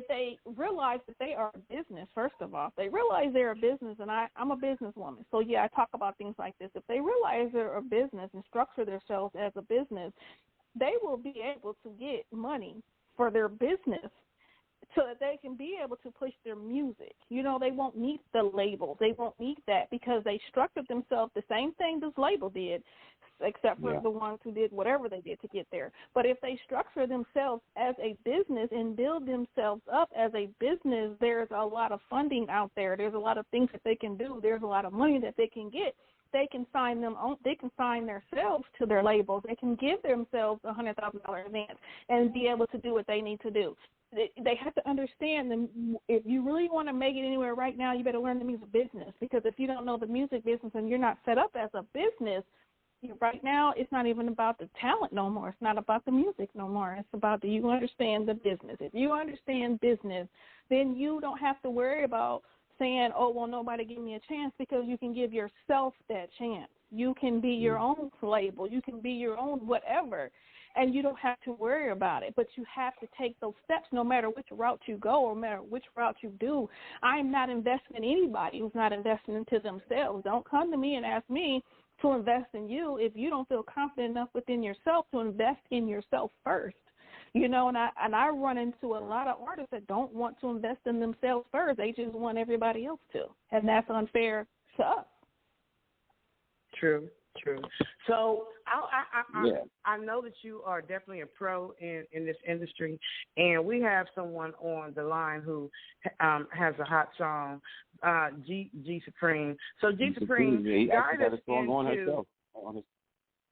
they realize that they are a business, first of all, if they realize they're a business, and I'm a businesswoman, so yeah, I talk about things like this. If they realize they're a business and structure themselves as a business, they will be able to get money for their business so that they can be able to push their music. You know, they won't need the label. They won't need that because they structured themselves the same thing this label did, except for the ones who did whatever they did to get there. But if they structure themselves as a business and build themselves up as a business, there's a lot of funding out there. There's a lot of things that they can do. There's a lot of money that they can get. They can sign themselves to their labels. They can give themselves a $100,000 advance and be able to do what they need to do. They have to understand that if you really want to make it anywhere right now, you better learn the music business, because if you don't know the music business and you're not set up as a business, right now it's not even about the talent no more. It's not about the music no more. It's about, do you understand the business? If you understand business, then you don't have to worry about saying, oh, well, nobody give me a chance, because you can give yourself that chance. You can be your own label. You can be your own whatever. And you don't have to worry about it, but you have to take those steps no matter which route you go or no matter which route you do. I'm not investing in anybody who's not investing into themselves. Don't come to me and ask me to invest in you if you don't feel confident enough within yourself to invest in yourself first. You know, and I run into a lot of artists that don't want to invest in themselves first. They just want everybody else to, and that's unfair to us. True. So I know that you are definitely a pro in this industry, and we have someone on the line who has a hot song, G Supreme. So G Supreme, guide us into.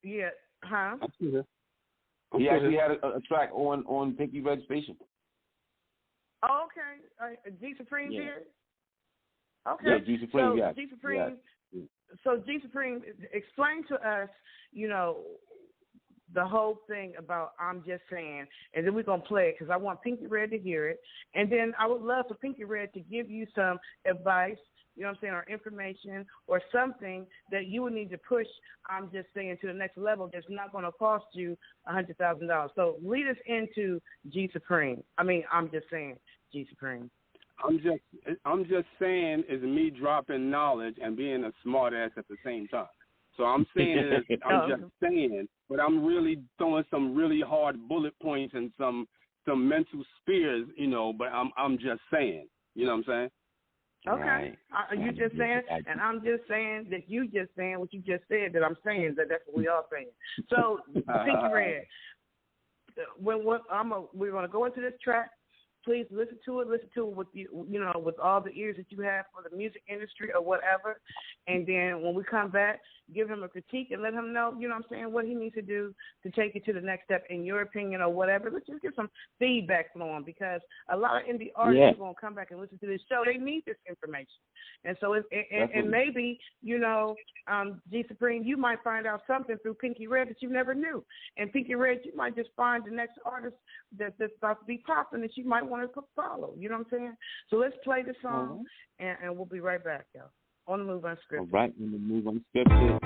Yeah, huh? He actually had a track on Pinky Red Station. Oh, okay. G Supreme here? Okay. Yeah, G Supreme, so G Supreme. Yeah. So G Supreme, explain to us, you know, the whole thing about I'm Just Saying, and then we're going to play it because I want Pinky Red to hear it. And then I would love for Pinky Red to give you some advice, you know what I'm saying, or information or something that you would need to push I'm Just Saying to the next level that's not going to cost you $100,000. So lead us into G Supreme. I'm Just Saying, G Supreme. I'm just saying is me dropping knowledge and being a smart ass at the same time. So I'm saying it, I'm just saying, but I'm really throwing some really hard bullet points and some mental spears, you know, but I'm just saying. You know what I'm saying? Okay. Are you just saying, and I'm just saying that you just saying what you just said that I'm saying, that's what we all saying. So, Pinky Red, we're going to go into this track. Please listen to it with with all the ears that you have for the music industry or whatever. And then when we come back, give him a critique and let him know, you know what I'm saying, what he needs to do to take it to the next step in your opinion or whatever. Let's just get some feedback flowing, because a lot of indie artists are going to come back and listen to this show. They need this information. And so, and maybe, G Supreme, you might find out something through Pinky Red that you never knew. And Pinky Red, you might just find the next artist that's about to be popping that you might want to follow. You know what I'm saying? So let's play the song, and we'll be right back, y'all. On the Move Unscripted. All right, on the Move Unscripted.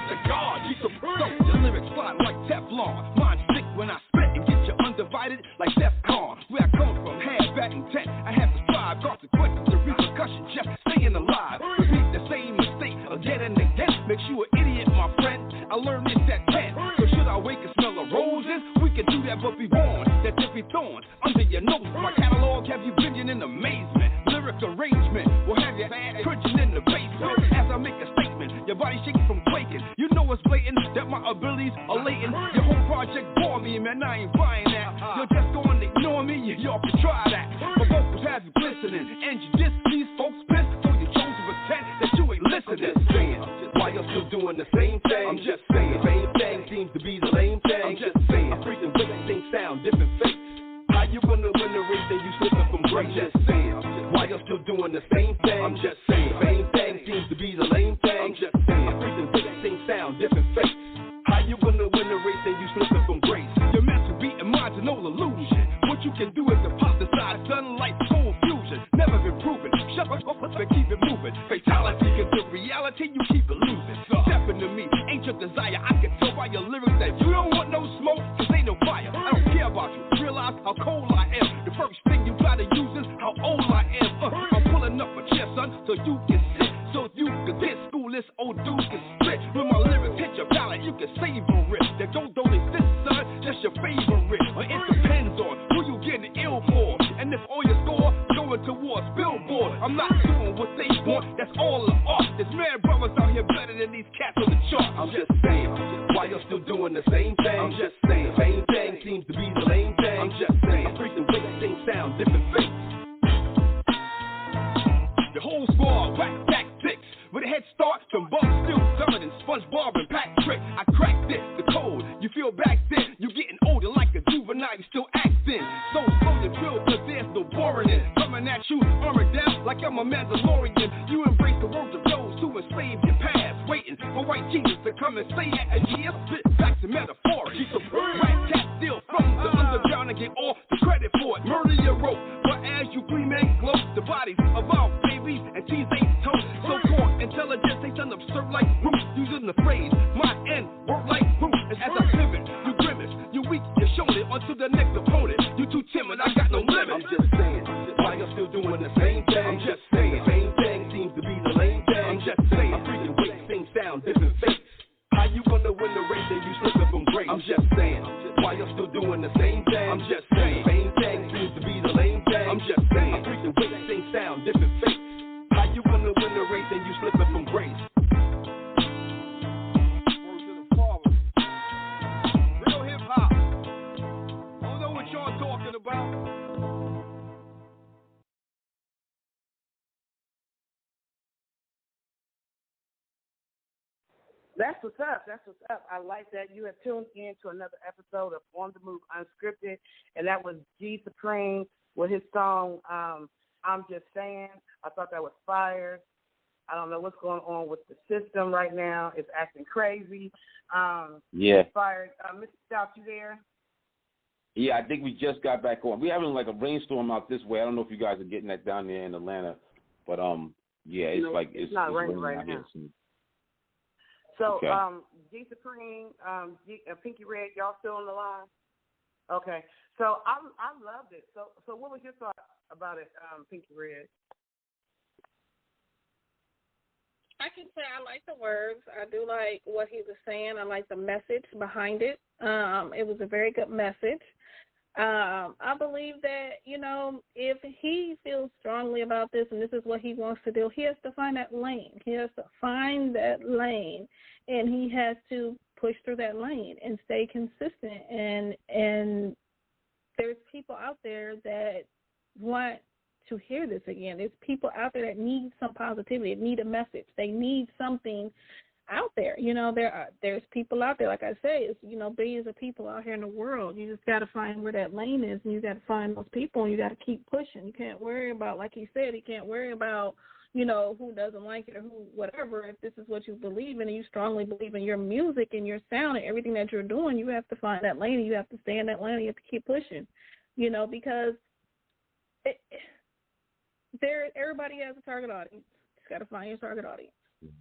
The God, G Supreme. Your lyrics fly like Teflon. Mine stick when I spit and get you undivided like DEFCON. Where I come from, had bad intent. I have to strive, consequences to repercussion, just staying alive. Repeat the same mistake again and again. Makes you an idiot, my friend. I learned this at 10. So should I wake and smell of roses? We can do that, but be warned that there be thorns under your nose. My catalog have you binging in amazement. Lyric arrangement will have your ass cringing in the basement. As I make a statement, your body shaking from quaking. You know it's blatant that my abilities are latent. Your whole project bore me, man, I ain't buying that. You're just going to ignore me, y'all can try that. My vocals have you glistening, and you diss these folks pissed, so you chose to pretend that you ain't listening. Why you're still doing the same thing? I'm just saying. Same thing seems to be the lame thing. I'm just saying. I'm freaking with things sound different fakes. How you gonna win the race and you slipping from grace? Just saying. Why you still doing the same thing? I'm just saying. Same thing seems to be the lame thing. I'm just saying. I'm freaking big, same sound, different face. How you gonna win the race and you slipping from grace? Your mental beat and mind's no illusion. What you can do is hypothesize, sunlight, soul fusion. Never been proven. Shut up and keep it moving. Fatality gets to reality, you keep it losing. Step into me, ain't your desire. I can tell by your lyrics that you don't want no smoke, cause ain't no fire. I don't care about you. Realize how cold I am. The first thing you gotta use is how old I am. I'm pulling up a chair, son, so you can sit. So you can get school, this old dude can spit. When my lyrics hit your ballot, you can savor it. That don't exist, son, that's your favorite. Or it depends on who you getting ill for. And if all your score going towards Billboard, I'm not doing what they want, that's all the art. There's mad brothers out here better than these cats on the chart. I'm just saying, why you still doing the same thing? I'm just saying, same thing seems to be the lame thing. I'm just saying, freaking weight, same sound, different face. The whole squad, whack tactics. With a head start, some bugs still dumber than SpongeBob and Patrick. I cracked it, the code. You feel back then, you getting older like a juvenile, you still acting. So slow you feel, cause there's no boring it. Coming at you, armor down like I'm a Mandalorian. You embrace the words of those who enslave your past. Waiting for white Jesus to come and say it. And yeah, spit facts and metaphors. Keep the rat cat steal from the underground and get all the credit for it. Murder your rope, but as you gleam and glow, the bodies of our babies and teens ain't toast. So called intelligence, they sound absurd like roots. Using the phrase, my end, work like roots. As I pivot, you grimace, you weak, you shown it onto the next opponent. You too timid, I got no limit. I'm just saying, why you still doing the same thing? I'm just saying, same thing seems to be the lame thing. I'm just saying, I'm freaking weight, same sound, different face. How you gonna win the race and you slipping from grace? I'm just saying, why you still doing the same thing? I'm just saying, same thing seems to be the lame thing. I'm just saying, I'm freaking weight, same sound, different face. How you gonna win the race and you slipping from grace? Word to the Father. Real hip hop. I don't know what y'all talking about. That's what's up. That's what's up. I like that. You have tuned in to another episode of On the Move Unscripted, and that was G Supreme with his song, I'm Just Saying. I thought that was fire. I don't know what's going on with the system right now. It's acting crazy. Yeah. Fired. Mr. Stout, you there? Yeah, I think we just got back on. We're having like a rainstorm out this way. I don't know if you guys are getting that down there in Atlanta, but yeah, it's it's not raining right now. So, okay. G Supreme, Pinky Red, y'all still on the line? Okay. So I loved it. So what was your thought about it, Pinky Red? I can say I like the words. I do like what he was saying. I like the message behind it. It was a very good message. I believe that, if he feels strongly about this and this is what he wants to do, he has to find that lane. He has to find that lane, and he has to push through that lane and stay consistent. And there's people out there that want to hear this again. There's people out there that need some positivity, need a message. They need something out there. There's people out there, like I say, it's, billions of people out here in the world. You just got to find where that lane is, and you got to find those people, and you got to keep pushing. You can't worry about, like he said, you can't worry about, who doesn't like it or who, whatever. If this is what you believe in and you strongly believe in your music and your sound and everything that you're doing, you have to find that lane, and you have to stay in that lane, and you have to keep pushing, because everybody has a target audience. You just got to find your target audience.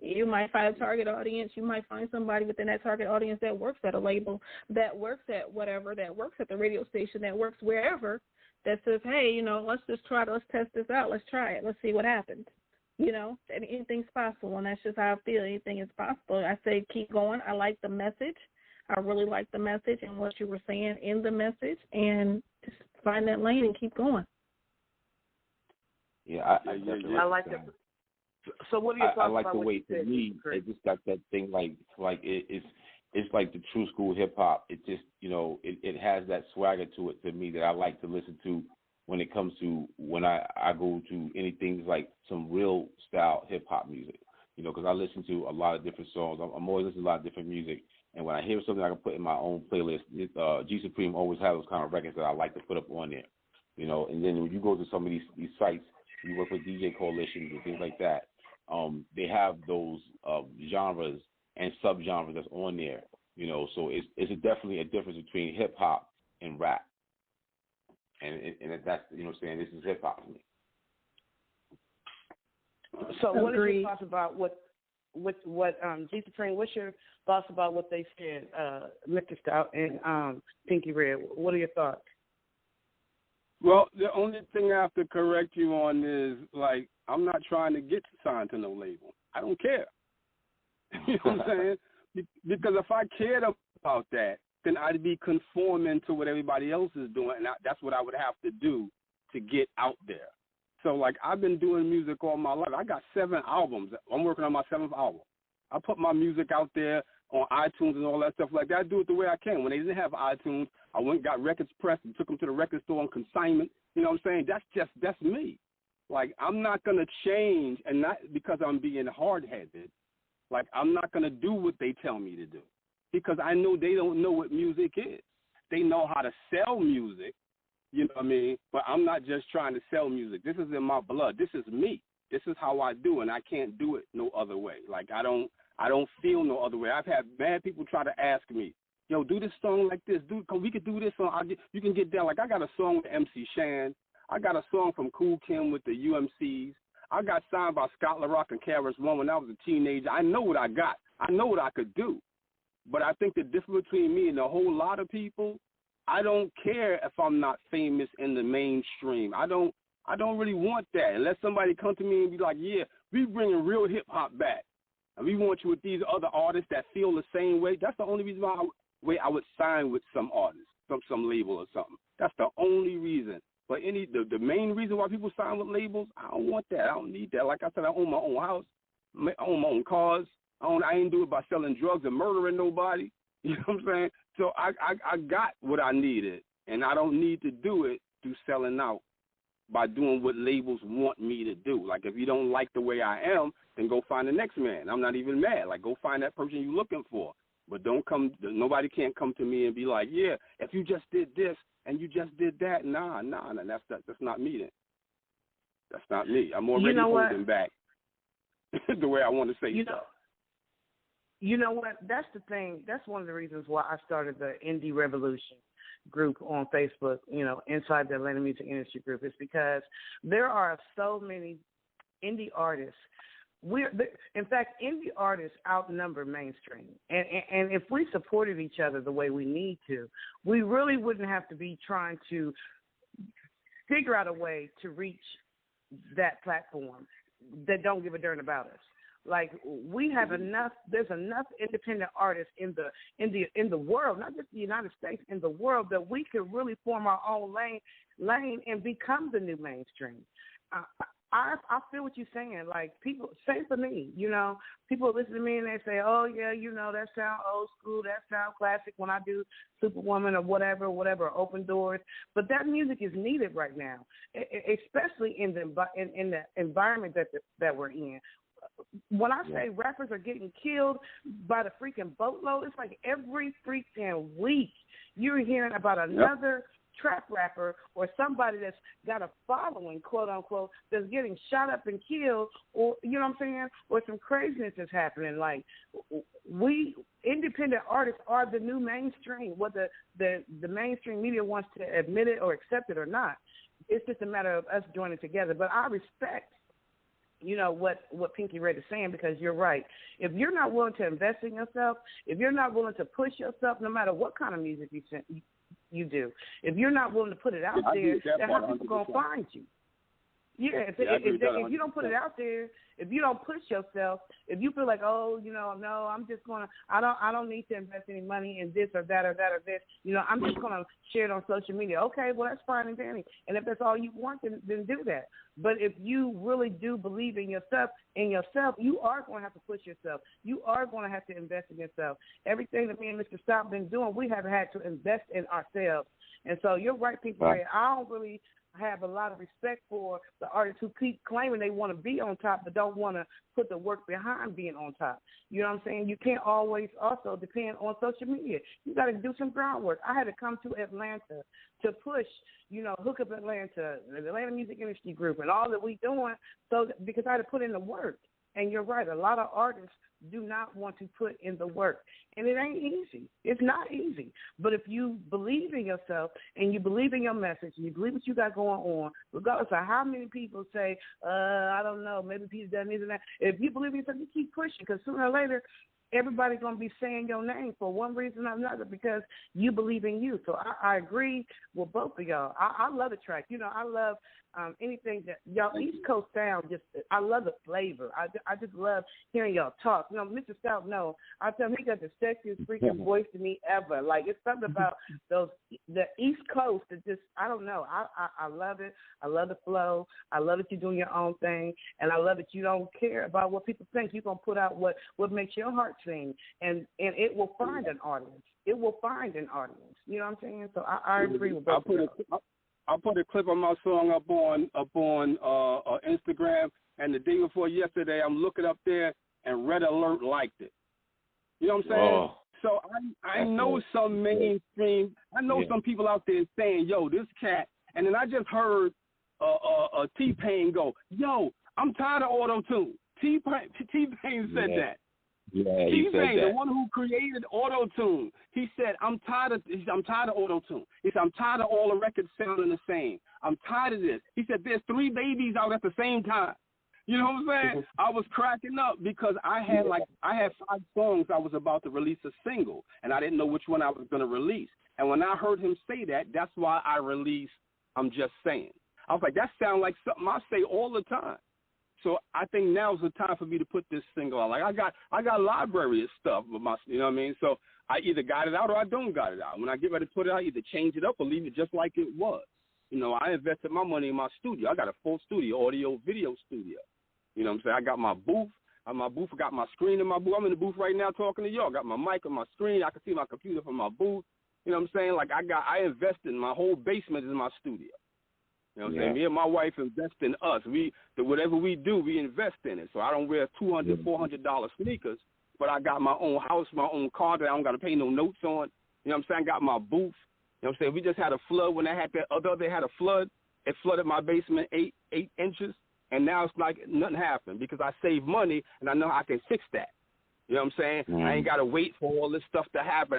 You might find a target audience. You might find somebody within that target audience that works at a label, that works at whatever, that works at the radio station, that works wherever, that says, hey, let's just try it. Let's test this out. Let's try it. Let's see what happens. Anything's possible, and that's just how I feel. Anything is possible. I say keep going. I like the message. I really like the message and what you were saying in the message, and just find that lane and keep going. Yeah, I like that. So what are your thoughts I like about the what way you to said, me it just got that thing like it's like the true school hip hop. It just it has that swagger to it to me that I like to listen to when it comes to when I go to anything like some real style hip hop music. Because I listen to a lot of different songs. I'm always listening to a lot of different music, and when I hear something I can put in my own playlist, G Supreme always has those kind of records that I like to put up on there. And then when you go to some of these sites we work with DJ coalitions and things like that. They have those genres and subgenres that's on there, you know. So it's definitely a difference between hip hop and rap, and that's, you know what I'm saying, this is hip hop for me. So what are your thoughts about what G Supreme? What's your thoughts about what they said, Mr. Stout and Pinky Red? What are your thoughts? Well, the only thing I have to correct you on is, like, I'm not trying to get signed to no label. I don't care. You know what I'm saying? Because if I cared about that, then I'd be conforming to what everybody else is doing, and that's what I would have to do to get out there. So, like, I've been doing music all my life. I got 7 albums. I'm working on my 7th album. I put my music out there on iTunes and all that stuff like that. I do it the way I can. When they didn't have iTunes, I went and got records pressed and took them to the record store on consignment. You know what I'm saying? That's me. Like, I'm not going to change, and not because I'm being hard-headed. Like, I'm not going to do what they tell me to do because I know they don't know what music is. They know how to sell music. You know what I mean? But I'm not just trying to sell music. This is in my blood. This is me. This is how I do, and I can't do it no other way. Like, I don't feel no other way. I've had bad people try to ask me, yo, do this song like this. We could do this song. You can get down. Like, I got a song with MC Shan. I got a song from Kool Kim with the UMCs. I got signed by Scott LaRock and KRS-One when I was a teenager. I know what I got. I know what I could do. But I think the difference between me and a whole lot of people, I don't care if I'm not famous in the mainstream. I don't really want that. Unless somebody come to me and be like, yeah, we bringing real hip-hop back. And we want you with these other artists that feel the same way. That's the only reason why I would sign with some artist, some label or something. That's the only reason. But the main reason why people sign with labels, I don't want that. I don't need that. Like I said, I own my own house. I own my own cars. I ain't do it by selling drugs and murdering nobody. You know what I'm saying? So I got what I needed, and I don't need to do it through selling out by doing what labels want me to do. Like, if you don't like the way I am, then go find the next man. I'm not even mad. Like, go find that person you're looking for. But nobody can't come to me and be like, yeah, if you just did this and you just did that. Nah, that's not me then. That's not me. I'm already holding back the way I want to say stuff. You know what? That's the thing. That's one of the reasons why I started the Indie Revolution group on Facebook, you know, inside the Atlanta Music Industry Group. It's because there are so many indie artists. In fact, indie artists outnumber mainstream. And if we supported each other the way we need to, we really wouldn't have to be trying to figure out a way to reach that platform that don't give a darn about us. Like, we have enough. There's enough independent artists in the world, not just the United States, in the world, that we could really form our own lane and become the new mainstream. I feel what you're saying. Like, people, same for me. You know, people listen to me and they say, "Oh yeah, you know, that sound old school, that sound classic." When I do Superwoman or whatever, Open Doors, but that music is needed right now, especially in the environment that we're in. When I say rappers are getting killed by the freaking boatload, it's like every freaking week you're hearing about another trap rapper or somebody that's got a following, quote unquote, that's getting shot up and killed, or, you know what I'm saying, or some craziness is happening. Like, we independent artists are the new mainstream, whether the mainstream media wants to admit it or accept it or not. It's just a matter of us joining together. But I respect, you know, what Pinky Red is saying, because you're right. If you're not willing to invest in yourself, if you're not willing to push yourself, no matter what kind of music you do, if you're not willing to put it out there, then how people going to find you? Yeah, if you don't put it out there, if you don't push yourself, if you feel like, oh, you know, no, I'm just gonna, I don't need to invest any money in this or that or that or this, you know, I'm just gonna share it on social media. Okay, well, that's fine and dandy. And if that's all you want, then do that. But if you really do believe in yourself, you are going to have to push yourself. You are going to have to invest in yourself. Everything that me and Mr. Stout been doing, we have had to invest in ourselves. And so you're right, people. Right. I don't really have a lot of respect for the artists who keep claiming they want to be on top but don't want to put the work behind being on top. You know what I'm saying? You can't always also depend on social media. You got to do some groundwork. I had to come to Atlanta to push, Hook Up Atlanta, the Atlanta Music Industry Group, and all that we doing, because I had to put in the work. And you're right, a lot of artists do not want to put in the work. And it ain't easy. It's not easy. But if you believe in yourself and you believe in your message and you believe what you got going on, regardless of how many people say, I don't know, maybe Pete's done this and that, if you believe in yourself, you keep pushing, because sooner or later, everybody's going to be saying your name for one reason or another because you believe in you. So I agree with both of y'all. I love the track. I love anything that y'all East Coast sound. I love the flavor. I just love hearing y'all talk. Mr. Stout, I tell him he got the sexiest freaking voice to me ever. Like, it's something about the East Coast that just, I don't know. I love it. I love the flow. I love that you're doing your own thing, and I love that you don't care about what people think. You're gonna put out what makes your heart sing, and it will find an audience. It will find an audience. You know what I'm saying? So I agree with both. I put a clip of my song up on Instagram, and the day before yesterday, I'm looking up there, and Red Alert liked it. You know what I'm saying? Oh, so I know some mainstream. I know some people out there saying, "Yo, this cat," and then I just heard T-Pain go, "Yo, I'm tired of auto-tune." T-Pain said that. Yeah, he said T-Pain, that. the one who created auto-tune, he said, I'm tired of auto-tune. He said, I'm tired of all the records sounding the same. I'm tired of this. He said, there's 3 babies out at the same time. You know what I'm saying? I was cracking up because I had 5 songs I was about to release a single, and I didn't know which one I was going to release. And when I heard him say that, that's why I released I'm Just Saying. I was like, that sounds like something I say all the time. So I think now's the time for me to put this single out. Like, I got a library of stuff with my, you know what I mean? So I either got it out or I don't got it out. When I get ready to put it out, I either change it up or leave it just like it was. I invested my money in my studio. I got a full studio, audio, video studio. You know what I'm saying? I got my booth. I got my screen in my booth. I'm in the booth right now talking to y'all. I got my mic on my screen. I can see my computer from my booth. You know what I'm saying? Like, I invested in my whole basement is my studio. You know what I'm saying? Me and my wife invest in us. Whatever we do, we invest in it. So I don't wear $200, $400 sneakers, but I got my own house, my own car that I don't got to pay no notes on. You know what I'm saying? I got my booth. You know what I'm saying? We just had a flood. When they had a flood, it flooded my basement 8 inches, and now it's like nothing happened because I saved money, and I know I can fix that. You know what I'm saying? I ain't got to wait for all this stuff to happen.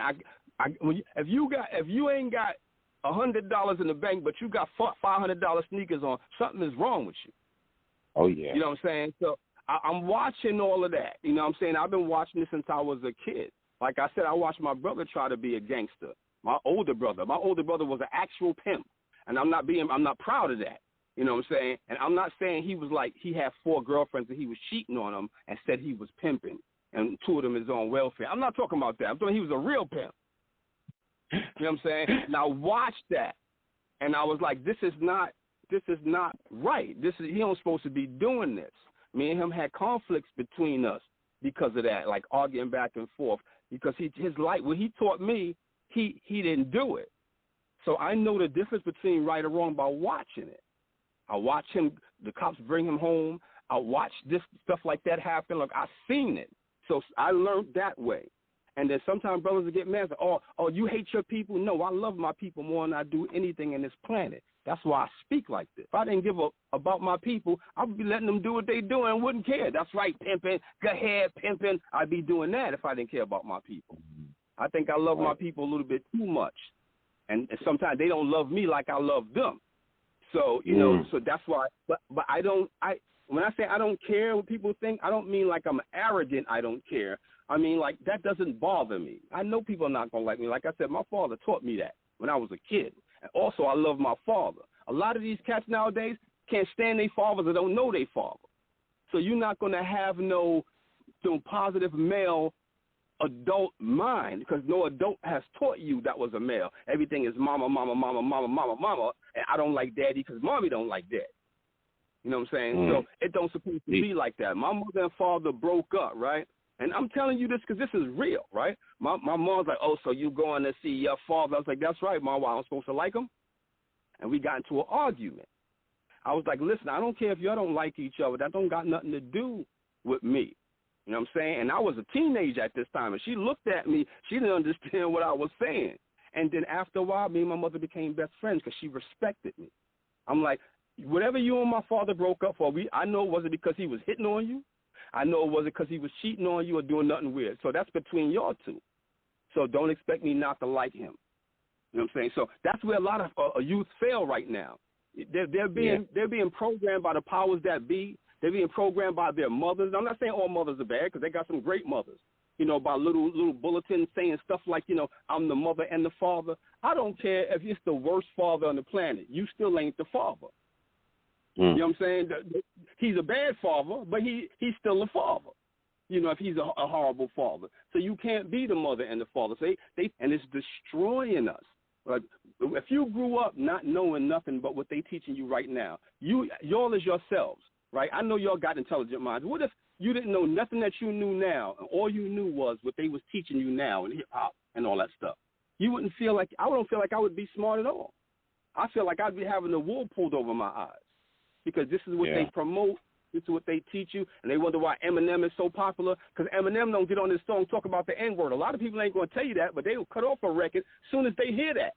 If you ain't got $100 in the bank, but you got $500 sneakers on, something is wrong with you. Oh, yeah. You know what I'm saying? So I'm watching all of that. You know what I'm saying? I've been watching this since I was a kid. Like I said, I watched my brother try to be a gangster. My older brother was an actual pimp, and I'm not proud of that. You know what I'm saying? And I'm not saying he was like he had 4 girlfriends and he was cheating on them and said he was pimping, and 2 of them is on welfare. I'm not talking about that. I'm talking he was a real pimp. You know what I'm saying? And I watched that, and I was like, this is not right. He don't supposed to be doing this. Me and him had conflicts between us because of that, like arguing back and forth. Because what he taught me, he didn't do it. So I know the difference between right or wrong by watching it. I watch him, the cops bring him home. I watch this stuff like that happen. Like, I seen it. So I learned that way. And then sometimes brothers will get mad. Oh, you hate your people? No, I love my people more than I do anything in this planet. That's why I speak like this. If I didn't give about my people, I would be letting them do what they do and wouldn't care. That's right, pimping, go ahead, pimping. I'd be doing that if I didn't care about my people. I think I love my people a little bit too much. And sometimes they don't love me like I love them. So, so that's why. But when I say I don't care what people think, I don't mean like I'm arrogant, I don't care. I mean, like, that doesn't bother me. I know people are not going to like me. Like I said, my father taught me that when I was a kid. And also, I love my father. A lot of these cats nowadays can't stand their fathers or don't know their father. So you're not going to have no positive male adult mind because no adult has taught you that was a male. Everything is mama, mama, mama, mama, mama, mama, and I don't like daddy because mommy don't like daddy. You know what I'm saying? So it don't supposed to be like that. My mother and father broke up, right? And I'm telling you this because this is real, right? My mom's like, oh, so you going to see your father? I was like, that's right, Mom. Why, I'm supposed to like him? And we got into an argument. I was like, listen, I don't care if y'all don't like each other. That don't got nothing to do with me. You know what I'm saying? And I was a teenager at this time, and she looked at me. She didn't understand what I was saying. And then after a while, me and my mother became best friends because she respected me. I'm like, whatever you and my father broke up for, I know it wasn't because he was hitting on you. I know it wasn't because he was cheating on you or doing nothing weird. So that's between y'all two. So don't expect me not to like him. You know what I'm saying? So that's where a lot of youth fail right now. They're being programmed by the powers that be. They're being programmed by their mothers. I'm not saying all mothers are bad because they got some great mothers. You know, by little bulletins saying stuff like, you know, I'm the mother and the father. I don't care if it's the worst father on the planet. You still ain't the father. You know what I'm saying? He's a bad father, but he's still a father. You know, if he's a horrible father. So you can't be the mother and the father. So and it's destroying us. Like, if you grew up not knowing nothing but what they teaching you right now, y'all is yourselves, right? I know y'all got intelligent minds. What if you didn't know nothing that you knew now, and all you knew was what they was teaching you now in hip-hop and all that stuff? I wouldn't feel like I would be smart at all. I feel like I'd be having the wool pulled over my eyes. Because this is what they promote, this is what they teach you, and they wonder why Eminem is so popular, because Eminem don't get on this song talk about the N-word. A lot of people ain't going to tell you that, but they will cut off a record as soon as they hear that.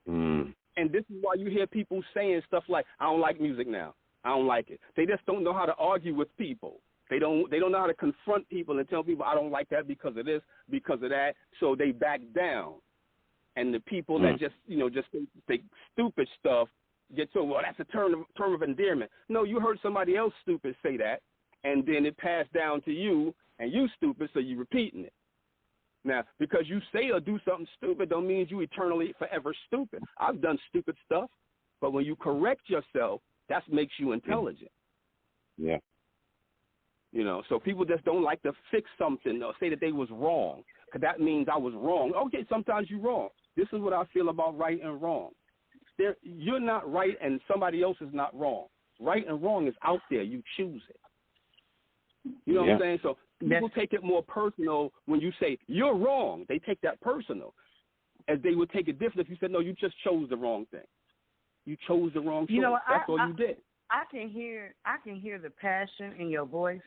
And this is why you hear people saying stuff like, I don't like music now. I don't like it. They just don't know how to argue with people. They don't know how to confront people and tell people, I don't like that because of this, because of that, so they back down. And the people that just say stupid stuff, get told, well, that's a term of endearment. No, you heard somebody else stupid say that, and then it passed down to you, and you stupid, so you repeating it. Now, because you say or do something stupid don't mean you eternally forever stupid. I've done stupid stuff, but when you correct yourself, that makes you intelligent. Yeah. You know, so people just don't like to fix something or say that they was wrong, because that means I was wrong. Okay, sometimes you're wrong. This is what I feel about right and wrong. You're not right and somebody else is not wrong. Right and wrong is out there. You choose it. You know what I'm saying? So people take it more personal when you say, you're wrong. They take that personal, as they would take it different if you said, no, you just chose the wrong thing. You chose the wrong choice. You know, that's all you did. I can hear the passion in your voice.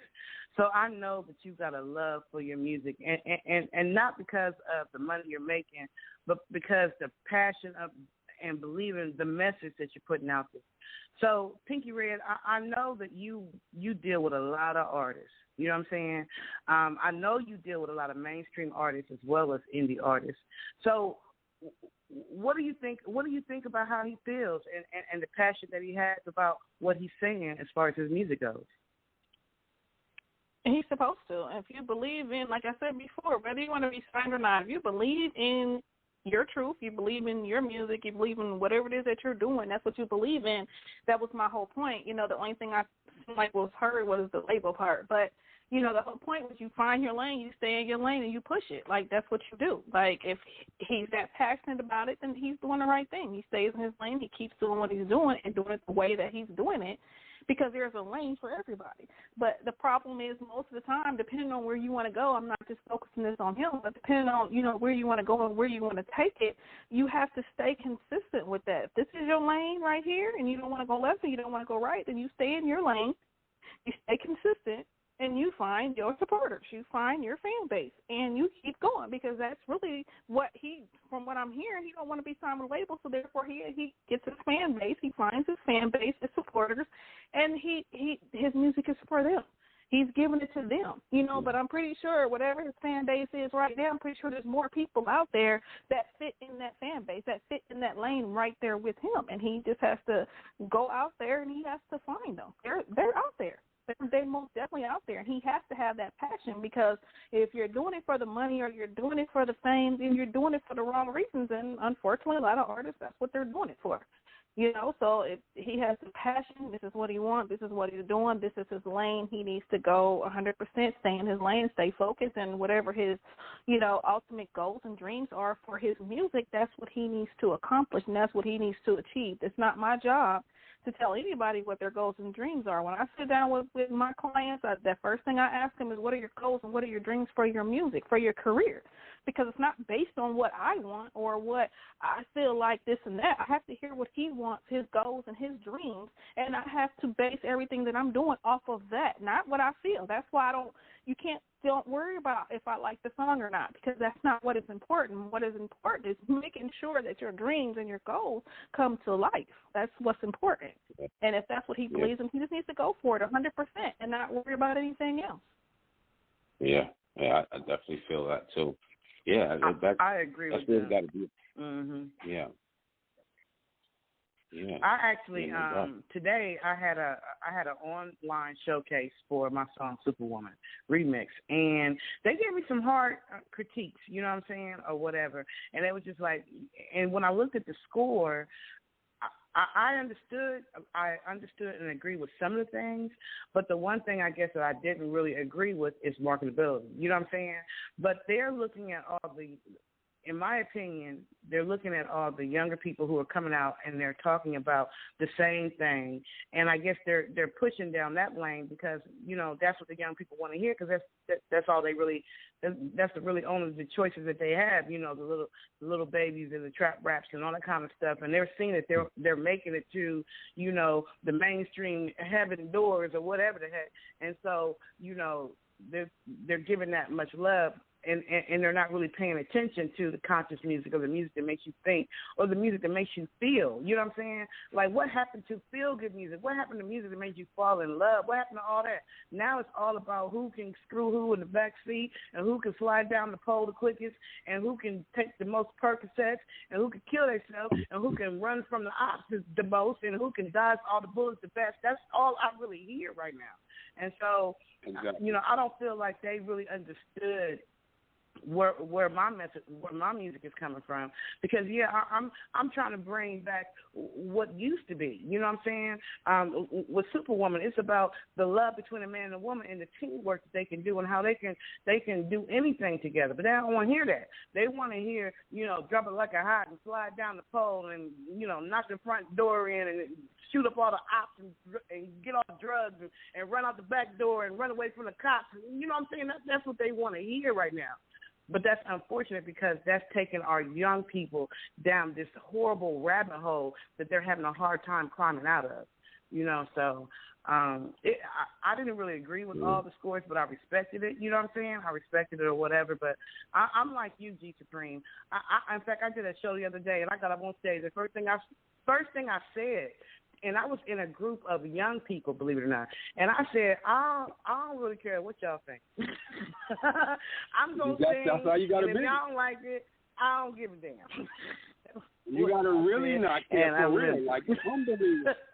So I know that you got a love for your music, and not because of the money you're making, but because the passion of and believing the message that you're putting out there. So, Pinky Red, I know that you deal with a lot of artists. You know what I'm saying? I know you deal with a lot of mainstream artists as well as indie artists. So, what do you think? What do you think about how he feels and the passion that he has about what he's saying as far as his music goes? He's supposed to. If you believe in, like I said before, whether you want to be signed or not, if you believe in your truth, you believe in your music, you believe in whatever it is that you're doing, that's what you believe in. That was my whole point. You know, the only thing I seemed like was heard was the label part. But, you know, the whole point was you find your lane, you stay in your lane, and you push it. Like, that's what you do. Like, if he's that passionate about it, then he's doing the right thing. He stays in his lane, he keeps doing what he's doing and doing it the way that he's doing it, because there's a lane for everybody. But the problem is most of the time, depending on where you want to go, I'm not just focusing this on him, but depending on, you know, where you want to go and where you want to take it, you have to stay consistent with that. If this is your lane right here and you don't want to go left and you don't want to go right, then you stay in your lane, you stay consistent, and you find your supporters, you find your fan base, and you keep going, because that's really what from what I'm hearing, he don't want to be signed with a label, so therefore he gets his fan base, he finds his fan base, his supporters, and his music is for them. He's giving it to them, you know, but I'm pretty sure whatever his fan base is right now, I'm pretty sure there's more people out there that fit in that fan base, that fit in that lane right there with him, and he just has to go out there and he has to find them. They're out there. They're most definitely out there, and he has to have that passion, because if you're doing it for the money or you're doing it for the fame, then you're doing it for the wrong reasons, and unfortunately a lot of artists, that's what they're doing it for. You know, so if he has the passion, this is what he wants, this is what he's doing, this is his lane, he needs to go 100%, stay in his lane, stay focused, and whatever his, you know, ultimate goals and dreams are for his music, that's what he needs to accomplish, and that's what he needs to achieve. It's not my job to tell anybody what their goals and dreams are. When I sit down with my clients, the first thing I ask them is, what are your goals and what are your dreams for your music, for your career? Because it's not based on what I want or what I feel like this and that. I have to hear what he wants, his goals and his dreams, and I have to base everything that I'm doing off of that, not what I feel. That's why don't worry about if I like the song or not, because that's not what is important. What is important is making sure that your dreams and your goals come to life. That's what's important. And if that's what he believes in, he just needs to go for it 100% and not worry about anything else. Yeah, I definitely feel that too. Yeah, I agree with that. That's that. got to be. Mm-hmm. Yeah. Yeah. I actually today I had an online showcase for my song Superwoman remix, and they gave me some hard critiques, you know what I'm saying, or whatever. And it was just like, and when I looked at the score, I understood and agree with some of the things, but the one thing I guess that I didn't really agree with is marketability. You know what I'm saying? But they're looking at in my opinion, they're looking at all the younger people who are coming out and they're talking about the same thing, and I guess they're pushing down that lane because that's what the young people want to hear, because that's all they really that's really only the choices that they have. The little babies and the trap raps and all that kind of stuff, and they're seeing that they're making it to the mainstream heaven doors or whatever the heck, and so they're giving that much love. And they're not really paying attention to the conscious music or the music that makes you think or the music that makes you feel. You know what I'm saying? Like, what happened to feel-good music? What happened to music that made you fall in love? What happened to all that? Now it's all about who can screw who in the back seat and who can slide down the pole the quickest and who can take the most Percocets and who can kill themselves and who can run from the ops the most and who can dodge all the bullets the best. That's all I really hear right now. And so, I don't feel like they really understood where my music is coming from, because I'm trying to bring back what used to be. You know what I'm saying? With Superwoman, it's about the love between a man and a woman and the teamwork that they can do and how they can do anything together. But they don't want to hear that. They want to hear drop it like a hot and slide down the pole and knock the front door in and shoot up all the ops and get all the drugs and run out the back door and run away from the cops. You know what I'm saying? That's what they want to hear right now. But that's unfortunate because that's taking our young people down this horrible rabbit hole that they're having a hard time climbing out of. So I didn't really agree with all the scores, but I respected it. You know what I'm saying? I respected it or whatever. But I'm like you, G Supreme. In fact, I did a show the other day, and I got up on stage. The first thing I said, and I was in a group of young people, believe it or not, and I said, I don't really care what y'all think. I'm going to sing, that's how you gotta and if be. y'all don't like it, I don't give a damn. You got to really not care for real. Like,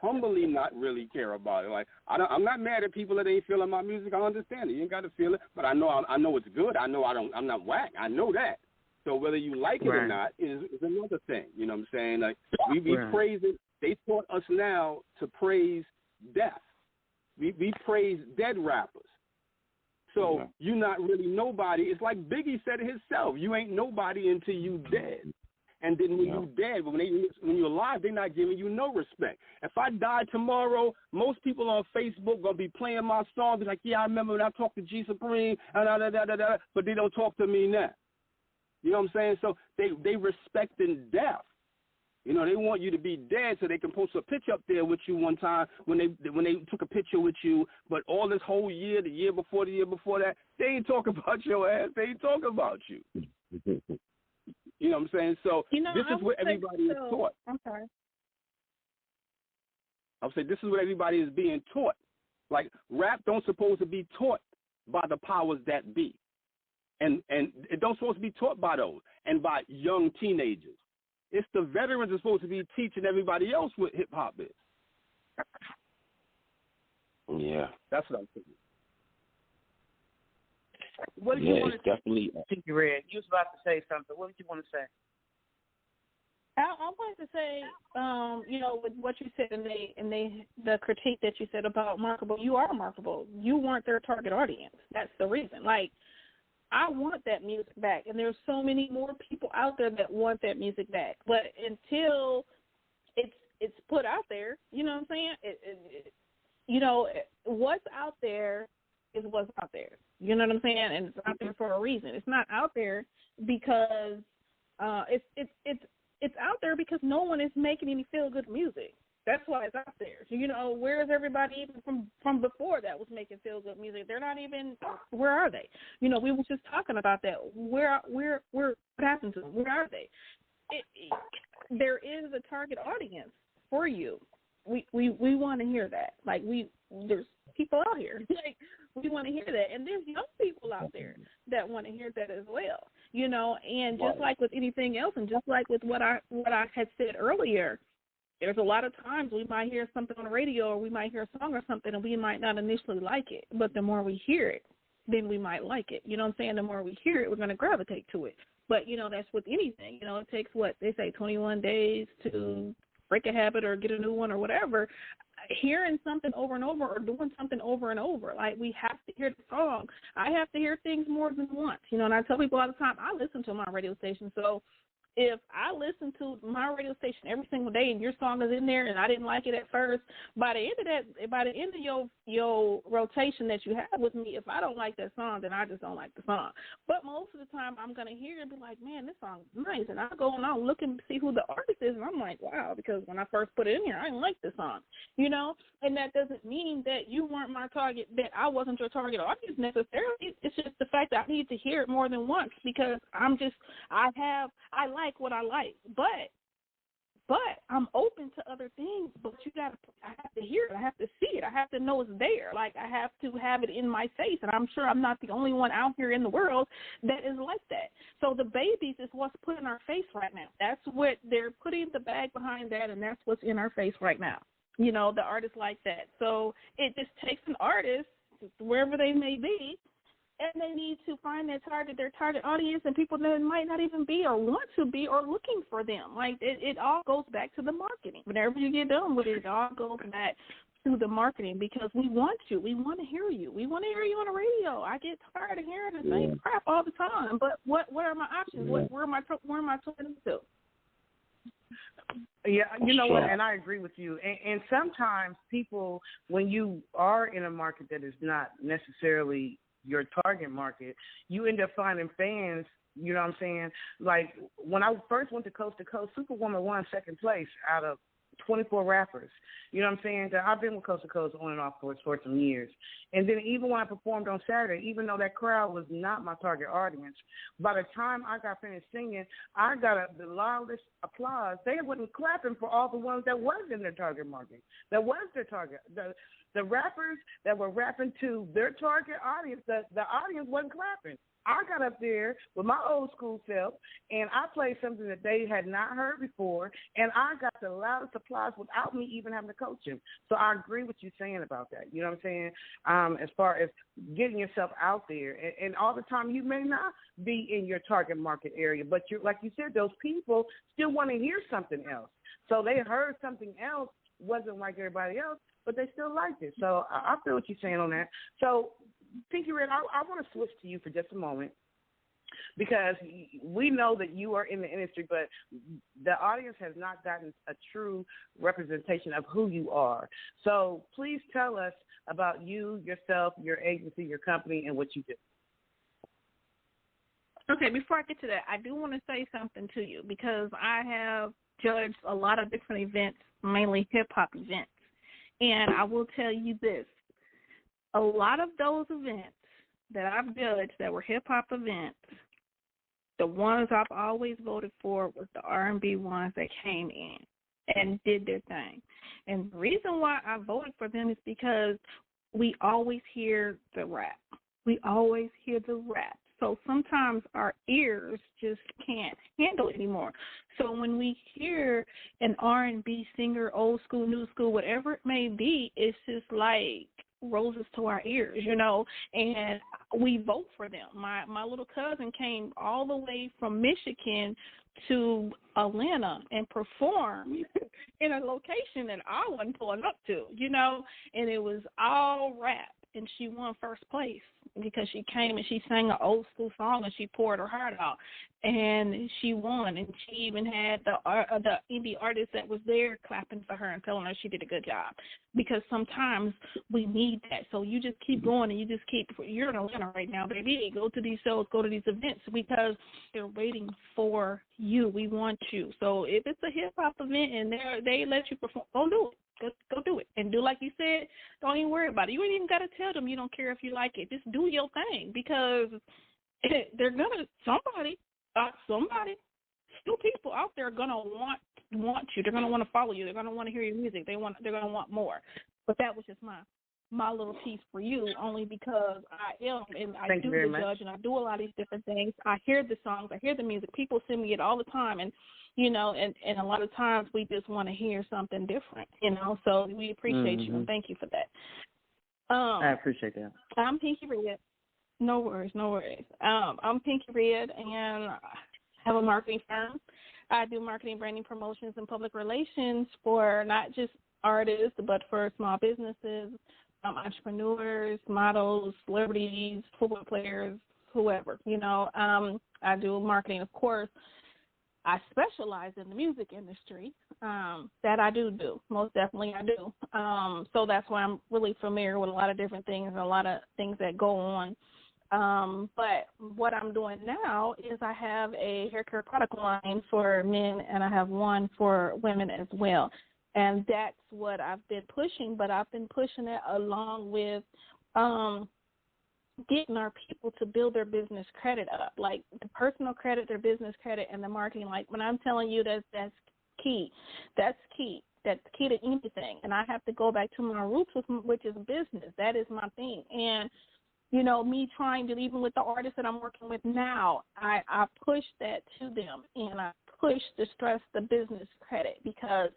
humbly not really care about it. Like, I'm not mad at people that ain't feeling my music. I understand it. You ain't got to feel it, but I know it's good. I know I'm not whack. I know that. So whether you like it or not is another thing. You know what I'm saying? Like, we praise it. They taught us now to praise death. We praise dead rappers. So you're not really nobody. It's like Biggie said it himself. You ain't nobody until you dead. And then when you dead, when you're alive, they're not giving you no respect. If I die tomorrow, most people on Facebook gonna be playing my song, be like, yeah, I remember when I talked to G Supreme, but they don't talk to me now. You know what I'm saying? So they respecting death. They want you to be dead so they can post a picture up there with you one time when they took a picture with you. But all this whole year, the year before that, they ain't talking about your ass. They ain't talking about you. You know what I'm saying? So this is what everybody is taught. I'm sorry. I'll say this is what everybody is being taught. Like, rap don't supposed to be taught by the powers that be. And it don't supposed to be taught by those and by young teenagers. It's the veterans are supposed to be teaching everybody else what hip-hop is. Yeah. That's what I'm thinking. What did you want to definitely. Pinky Red, you was about to say something. What did you want to say? I wanted to say, with what you said and the critique that you said about Markable, you are Markable. You weren't their target audience. That's the reason. Like, I want that music back, and there's so many more people out there that want that music back. But until it's put out there. You know what I'm saying? What's out there is what's out there. You know what I'm saying? And it's out there for a reason. It's not out there because it's out there because no one is making any feel good music. That's why it's out there. So, where is everybody even from before that was making feel good music? They're not even. Where are they? We were just talking about that. Where what happened to them? Where are they? There is a target audience for you. We want to hear that. Like there's people out here. Like we want to hear that, and there's young people out there that want to hear that as well. And just like with anything else, and just like with what I had said earlier. There's a lot of times we might hear something on the radio or we might hear a song or something and we might not initially like it. But the more we hear it, then we might like it. You know what I'm saying? The more we hear it, we're going to gravitate to it. But, that's with anything. It takes, what, they say 21 days to break a habit or get a new one or whatever. Hearing something over and over or doing something over and over. Like, we have to hear the song. I have to hear things more than once. And I tell people all the time, I listen to my radio station. So if I listen to my radio station every single day and your song is in there and I didn't like it at first, by the end of your rotation that you have with me, if I don't like that song, then I just don't like the song. But most of the time I'm going to hear it and be like, man, this song is nice. And I go and I'll look and see who the artist is, and I'm like, wow, because when I first put it in here, I didn't like this song, And that doesn't mean that you weren't my target, that I wasn't your target audience necessarily. It's just the fact that I need to hear it more than once because I like what I like, but I'm open to other things. But I have to hear it. I have to see it. I have to know it's there. Like I have to have it in my face, and I'm sure I'm not the only one out here in the world that is like that. So the babies is what's put in our face right now. That's what they're putting the bag behind that, and that's what's in our face right now. The artists like that. So it just takes an artist, wherever they may be, and they need to find their target audience, and people that might not even be or want to be or looking for them. Like, it all goes back to the marketing. Whenever you get done with it, it all goes back to the marketing because we want you. We want to hear you. We want to hear you on the radio. I get tired of hearing the same crap all the time. But what are my options? Where am I turning to? Yeah, you know what, and I agree with you. And sometimes people, when you are in a market that is not necessarily your target market, you end up finding fans, you know what I'm saying? Like, when I first went to Coast, Superwoman won second place out of 24 rappers. You know what I'm saying? I've been with Coast to Coast on and off for some years. And then even when I performed on Saturday, even though that crowd was not my target audience, by the time I got finished singing, I got the loudest applause. They wasn't clapping for all the ones that was in their target market. That was their target. The rappers that were rapping to their target audience, the audience wasn't clapping. I got up there with my old school self, and I played something that they had not heard before, and I got the loudest applause without me even having to coach them. So I agree with you saying about that. You know what I'm saying? As far as getting yourself out there, and all the time you may not be in your target market area, but like you said, those people still want to hear something else. So they heard something else, wasn't like everybody else, but they still liked it. So I feel what you're saying on that. So Pinky Red, I want to switch to you for just a moment because we know that you are in the industry, but the audience has not gotten a true representation of who you are. So please tell us about you, yourself, your agency, your company, and what you do. Okay, before I get to that, I do want to say something to you because I have judged a lot of different events, mainly hip-hop events, and I will tell you this. A lot of those events that I've judged that were hip-hop events, the ones I've always voted for was the R&B ones that came in and did their thing. And the reason why I voted for them is because we always hear the rap. We always hear the rap. So sometimes our ears just can't handle it anymore. So when we hear an R&B singer, old school, new school, whatever it may be, it's just like roses to our ears, and we vote for them. My little cousin came all the way from Michigan to Atlanta and performed in a location that I wasn't pulling up to, and it was all rap, and she won first place. because she came and she sang an old school song and she poured her heart out, and she won. And she even had the indie artist that was there clapping for her and telling her she did a good job, because sometimes we need that. So you just keep going, and you just keep. You're in Atlanta right now, baby. Go to these shows, go to these events, because they're waiting for you. We want you. So if it's a hip hop event and they let you perform, go do it. Go do it. And do like you said, don't even worry about it. You ain't even got to tell them you don't care if you like it. Just do your thing, because they're going to, somebody, still people out there are going to want you. They're going to want to follow you. They're going to want to hear your music. They're going to want more. But that was just my little piece for you, only because I am, and I do the judge, and I do a lot of these different things. I hear the songs, I hear the music. People send me it all the time, and you know, and a lot of times we just want to hear something different, you know. So we appreciate you, and thank you for that. I appreciate that. I'm Pinky Red. No worries. I'm Pinky Red, and I have a marketing firm. I do marketing, branding, promotions, and public relations for not just artists, but for small businesses, entrepreneurs, models, celebrities, football players, whoever, you know. I do marketing, of course. I specialize in the music industry. That I do. Most definitely I do. So that's why I'm really familiar with a lot of different things and a lot of things that go on. But what I'm doing now is I have a hair care product line for men, and I have one for women as well. And that's what I've been pushing, but I've been pushing it along with getting our people to build their business credit up, like the personal credit, their business credit, and the marketing. Like when I'm telling you that's key. That's key. That's key to anything. And I have to go back to my roots, which is business. That is my thing. And, you know, me trying to, even with the artists that I'm working with now, I push that to them, and I push to stress the business credit, because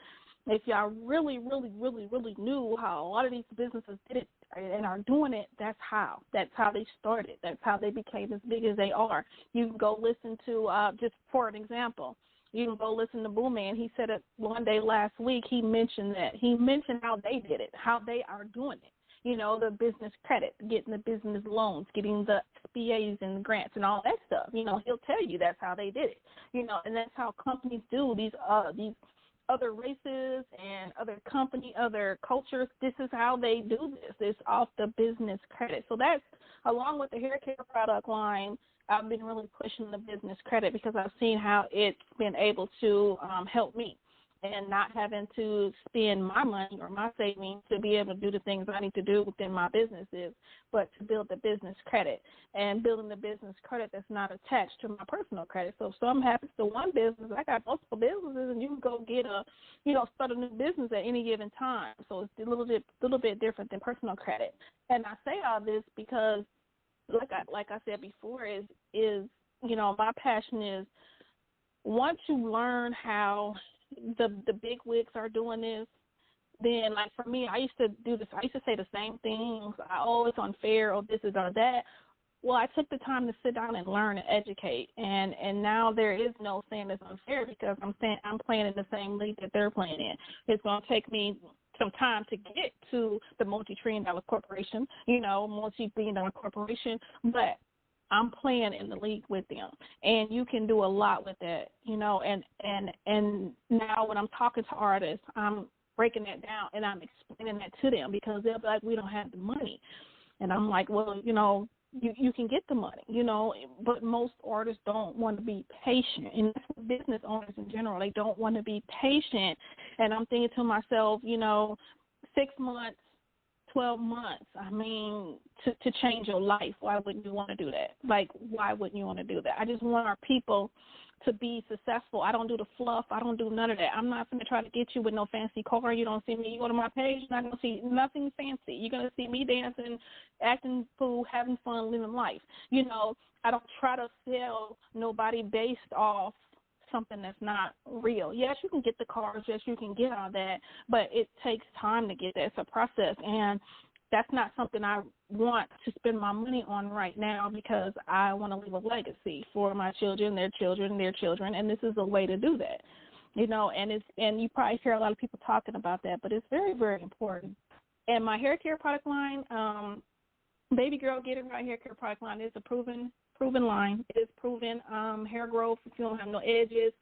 if y'all really, really, really, really knew how a lot of these businesses did it and are doing it, that's how they started. That's how they became as big as they are. You can go listen to, just for an example, you can go listen to Boo Man. He said it one day last week. He mentioned that. He mentioned how they did it, how they are doing it. You know, the business credit, getting the business loans, getting the SBAs and the grants and all that stuff. You know, he'll tell you that's how they did it. You know, and that's how companies do these other races and other cultures. This is how they do this. It's off the business credit. So that's, along with the hair care product line, I've been really pushing the business credit, because I've seen how it's been able to help me, and not having to spend my money or my savings to be able to do the things I need to do within my businesses, but to build the business credit, and building the business credit that's not attached to my personal credit. So if something happens to one business, I got multiple businesses, and you can go get start a new business at any given time. So it's a little bit different than personal credit. And I say all this because, like I said before, is you know, my passion is, once you learn how the big wigs are doing this, then, like, for me, I used to do this. I used to say the same things. It's unfair, or this is or that. Well, I took the time to sit down and learn and educate, and now there is no saying it's unfair, because I'm playing in the same league that they're playing in. It's going to take me some time to get to the multi-trillion-dollar corporation, you know, multi-billion-dollar corporation, but I'm playing in the league with them, and you can do a lot with that, you know. And now when I'm talking to artists, I'm breaking that down, and I'm explaining that to them, because they'll be like, we don't have the money. And I'm like, well, you know, you can get the money, you know, but most artists don't want to be patient, and that's what business owners in general, they don't want to be patient. And I'm thinking to myself, you know, 6 months, 12 months, I mean, to change your life, why wouldn't you want to do that? Like, why wouldn't you want to do that? I just want our people to be successful. I don't do the fluff. I don't do none of that. I'm not going to try to get you with no fancy car. You don't see me. You go to my page, you're not going to see nothing fancy. You're going to see me dancing, acting fool, having fun, living life. You know, I don't try to sell nobody based off something that's not real. Yes, you can get the cars. Yes, you can get all that, but it takes time to get that. It's a process, and that's not something I want to spend my money on right now, because I want to leave a legacy for my children, their children, their children, and this is a way to do that. You know, and you probably hear a lot of people talking about that, but it's very, very important. And my hair care product line, Baby Girl Get It Right Hair Care product line is a proven line. It is proven hair growth. If you don't have no edges,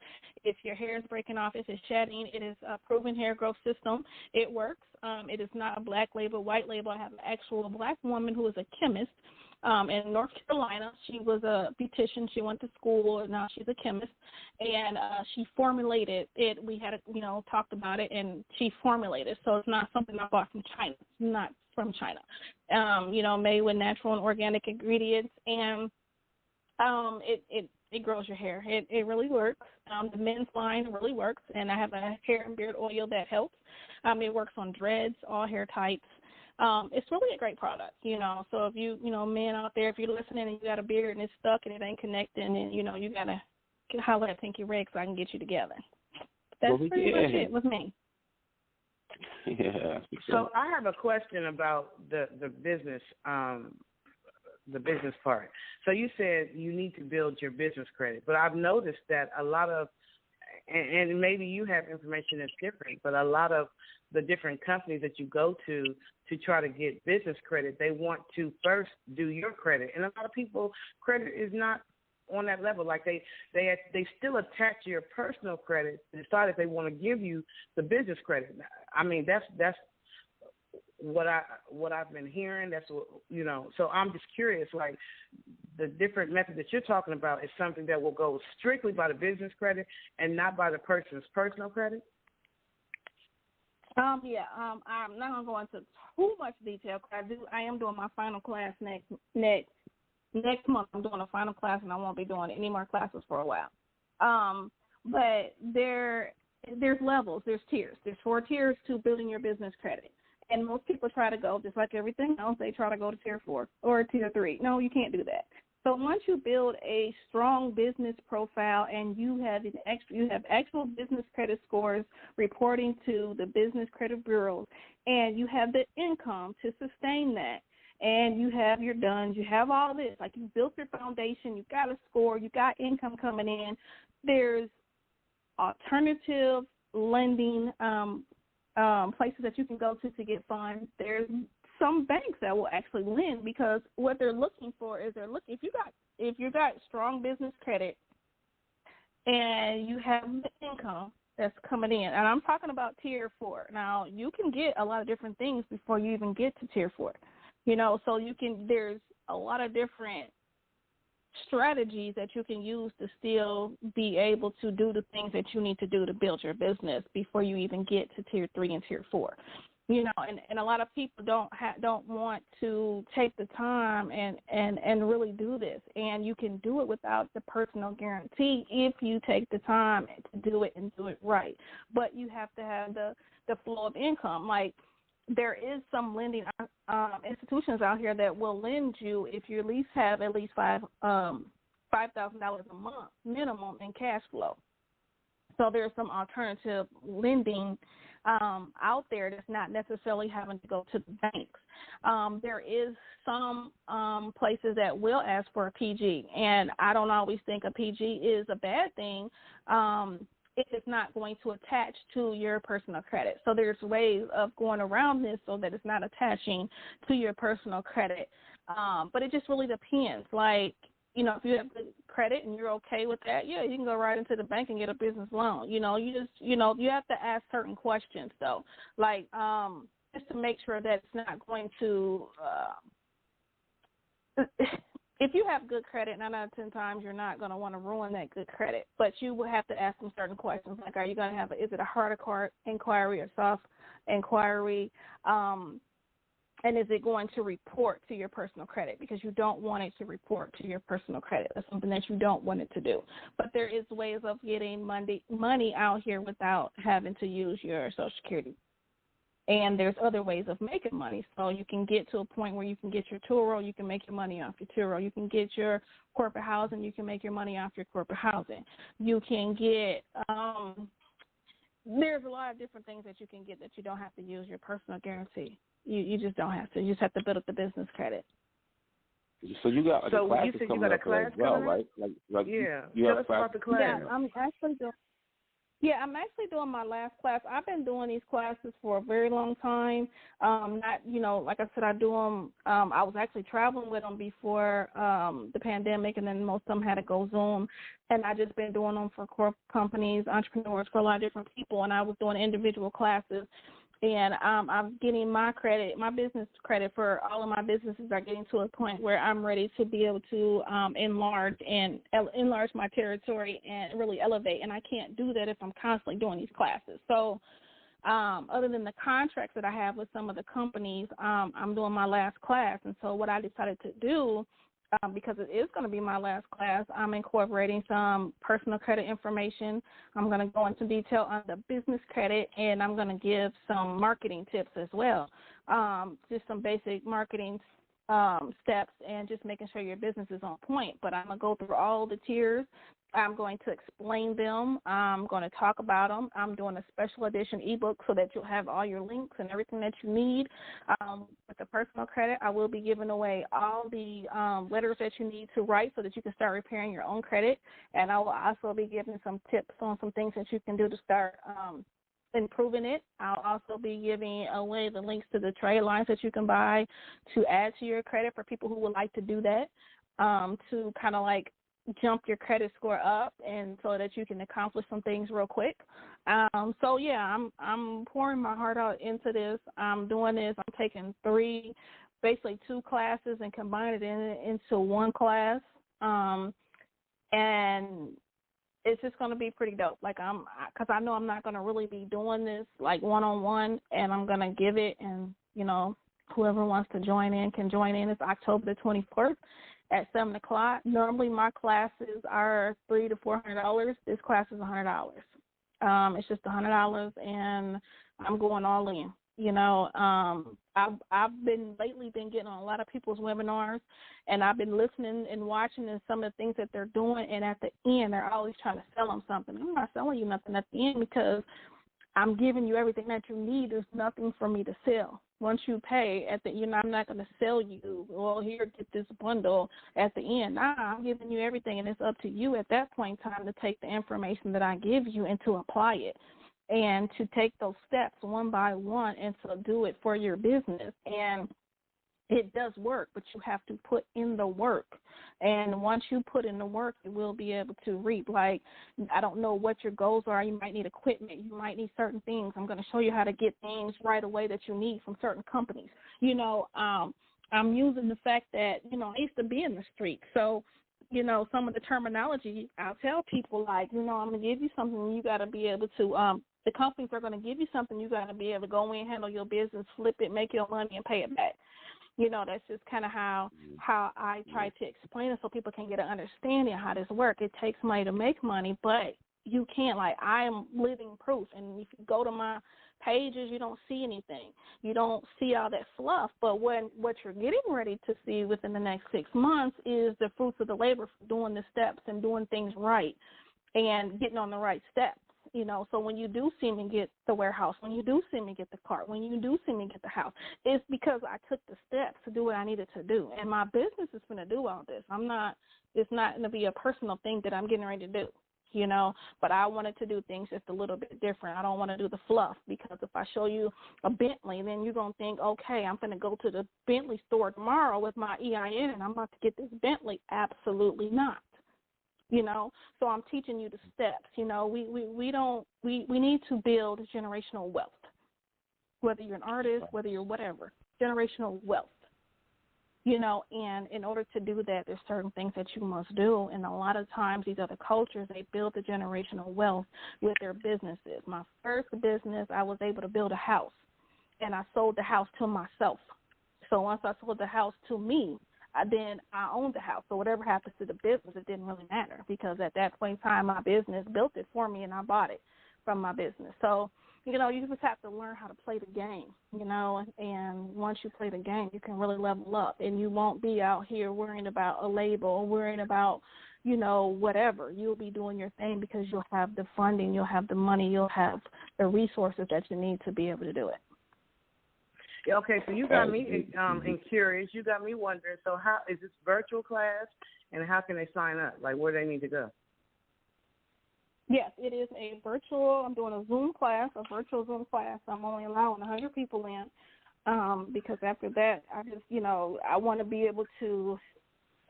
if your hair is breaking off, if it's shedding, it is a proven hair growth system. It works. It is not a black label, white label. I have an actual black woman who is a chemist in North Carolina. She was a beautician. She went to school, and now she's a chemist. And she formulated it. We had, talked about it, and she formulated. So it's not something I bought from China. It's not from China. Made with natural and organic ingredients, and it grows your hair. It really works. The men's line really works, and I have a hair and beard oil that helps. It works on dreads, all hair types. It's really a great product, So if you, men out there, if you're listening and you got a beard and it's stuck and it ain't connecting, and you gotta holler at Pinky Red so I can get you together. That's pretty much it with me. Yeah. So I have a question about the business. The business part. So you said you need to build your business credit, but I've noticed that a lot of, and maybe you have information that's different, but a lot of the different companies that you go to try to get business credit, they want to first do your credit, and a lot of people credit is not on that level. Like they still attach your personal credit and decide if they want to give you the business credit. I mean, that's what I've been hearing. That's what, so I'm just curious, like the different methods that you're talking about is something that will go strictly by the business credit and not by the person's personal credit? I'm not gonna go into too much detail because I am doing my final class next month. I'm doing a final class, and I won't be doing any more classes for a while. But there's levels, there's tiers. There's 4 tiers to building your business credit. And most people try to go, just like everything else, they try to go to tier 4 or tier 3. No, you can't do that. So once you build a strong business profile and you have actual business credit scores reporting to the business credit bureaus, and you have the income to sustain that, and you have your DUNS, you have all this, like you built your foundation, you got a score, you got income coming in, there's alternative lending places that you can go to get funds. There's some banks that will actually lend because what they're looking for is if you got strong business credit and you have the income that's coming in, and I'm talking about tier 4. Now you can get a lot of different things before you even get to tier 4. So there's a lot of different strategies that you can use to still be able to do the things that you need to do to build your business before you even get to tier 3 and tier 4. And a lot of people don't want to take the time and really do this. And you can do it without the personal guarantee if you take the time to do it and do it right. But you have to have the flow of income. Like there is some lending institutions out here that will lend you if you at least have at least $5,000 a month minimum in cash flow. So there's some alternative lending out there that's not necessarily having to go to the banks. There is some places that will ask for a PG, and I don't always think a PG is a bad thing if it's not going to attach to your personal credit. So there's ways of going around this so that it's not attaching to your personal credit. But it just really depends. Like, if you have good credit and you're okay with that, yeah, you can go right into the bank and get a business loan. You have to ask certain questions, though, like just to make sure that it's not going to if you have good credit, 9 out of 10 times you're not going to want to ruin that good credit. But you will have to ask them certain questions, like are you going to have is it a hard inquiry or soft inquiry? And is it going to report to your personal credit? Because you don't want it to report to your personal credit. That's something that you don't want it to do. But there is ways of getting money out here without having to use your Social Security. And there's other ways of making money. So you can get to a point where you can get your Turo, you can make your money off your Turo. You can get your corporate housing, you can make your money off your corporate housing. You can get there's a lot of different things that you can get that you don't have to use your personal guarantee. You just don't have to. You just have to build up the business credit. So you got so class you said coming you got a up class as well, coming right? Like yeah. you Tell have us about the class. Yeah, I'm actually doing. Yeah, I'm actually doing my last class. I've been doing these classes for a very long time. Not, like I said, I do them. I was actually traveling with them before the pandemic, and then most of them had to go Zoom. And I just been doing them for corporate companies, entrepreneurs, for a lot of different people. And I was doing individual classes. And I'm getting my credit, my business credit for all of my businesses are getting to a point where I'm ready to be able to enlarge my territory and really elevate. And I can't do that if I'm constantly doing these classes. So other than the contracts that I have with some of the companies, I'm doing my last class. And so what I decided to do, because it is going to be my last class, I'm incorporating some personal credit information. I'm going to go into detail on the business credit, and I'm going to give some marketing tips as well, just some basic marketing steps and just making sure your business is on point. But I'm going to go through all the tiers. I'm going to explain them. I'm going to talk about them. I'm doing a special edition ebook so that you'll have all your links and everything that you need. With the personal credit, I will be giving away all the letters that you need to write so that you can start repairing your own credit. And I will also be giving some tips on some things that you can do to start improving it. I'll also be giving away the links to the trade lines that you can buy to add to your credit for people who would like to do that, to kind of like jump your credit score up and so that you can accomplish some things real quick. So yeah, I'm pouring my heart out into this. I'm doing this. I'm taking basically two classes and combining it into one class. And it's just going to be pretty dope. Because I know I'm not going to really be doing this like one-on-one, and I'm going to give it, and, whoever wants to join in can join in. It's October the 24th at 7 o'clock. Normally my classes are $300 to $400. This class is $100. It's just $100, and I'm going all in. I've been getting on a lot of people's webinars, and I've been listening and watching and some of the things that they're doing, and at the end they're always trying to sell them something. I'm not selling you nothing at the end because I'm giving you everything that you need. There's nothing for me to sell. Once you pay, I'm not going to sell you, well, here, get this bundle at the end. Nah, I'm giving you everything, and it's up to you at that point in time to take the information that I give you and to apply it and to take those steps one by one and to do it for your business. And it does work, but you have to put in the work. And once you put in the work, you will be able to reap. Like, I don't know what your goals are. You might need equipment. You might need certain things. I'm going to show you how to get things right away that you need from certain companies. I'm using the fact that, I used to be in the street. So, some of the terminology, I'll tell people, like, I'm going to give you something, you got to be able to, the companies are going to give you something, you got to be able to go in, handle your business, flip it, make your money, and pay it back. That's just kind of how I try to explain it so people can get an understanding of how this works. It takes money to make money, but you can't. Like, I am living proof. And if you go to my pages, you don't see anything. You don't see all that fluff. But what you're getting ready to see within the next 6 months is the fruits of the labor for doing the steps and doing things right and getting on the right steps. So when you do see me get the warehouse, when you do see me get the cart, when you do see me get the house, it's because I took the steps to do what I needed to do. And my business is going to do all this. It's not going to be a personal thing that I'm getting ready to do, but I wanted to do things just a little bit different. I don't want to do the fluff, because if I show you a Bentley, then you're going to think, okay, I'm going to go to the Bentley store tomorrow with my EIN and I'm about to get this Bentley. Absolutely not. So I'm teaching you the steps. We need to build generational wealth, whether you're an artist, whether you're whatever, generational wealth. And in order to do that, there's certain things that you must do. And a lot of times these other cultures, they build the generational wealth with their businesses. My first business, I was able to build a house, and I sold the house to myself. So once I sold the house to me, then I owned the house. So whatever happens to the business, it didn't really matter, because at that point in time, my business built it for me and I bought it from my business. So, you just have to learn how to play the game, and once you play the game, you can really level up, and you won't be out here worrying about a label, worrying about, whatever. You'll be doing your thing because you'll have the funding, you'll have the money, you'll have the resources that you need to be able to do it. Okay, so you got me curious. You got me wondering, so how is this virtual class, and how can they sign up? Like, where do they need to go? Yes, it is a virtual. I'm doing a Zoom class, a virtual Zoom class. I'm only allowing 100 people in because after that, I just, I want to be able to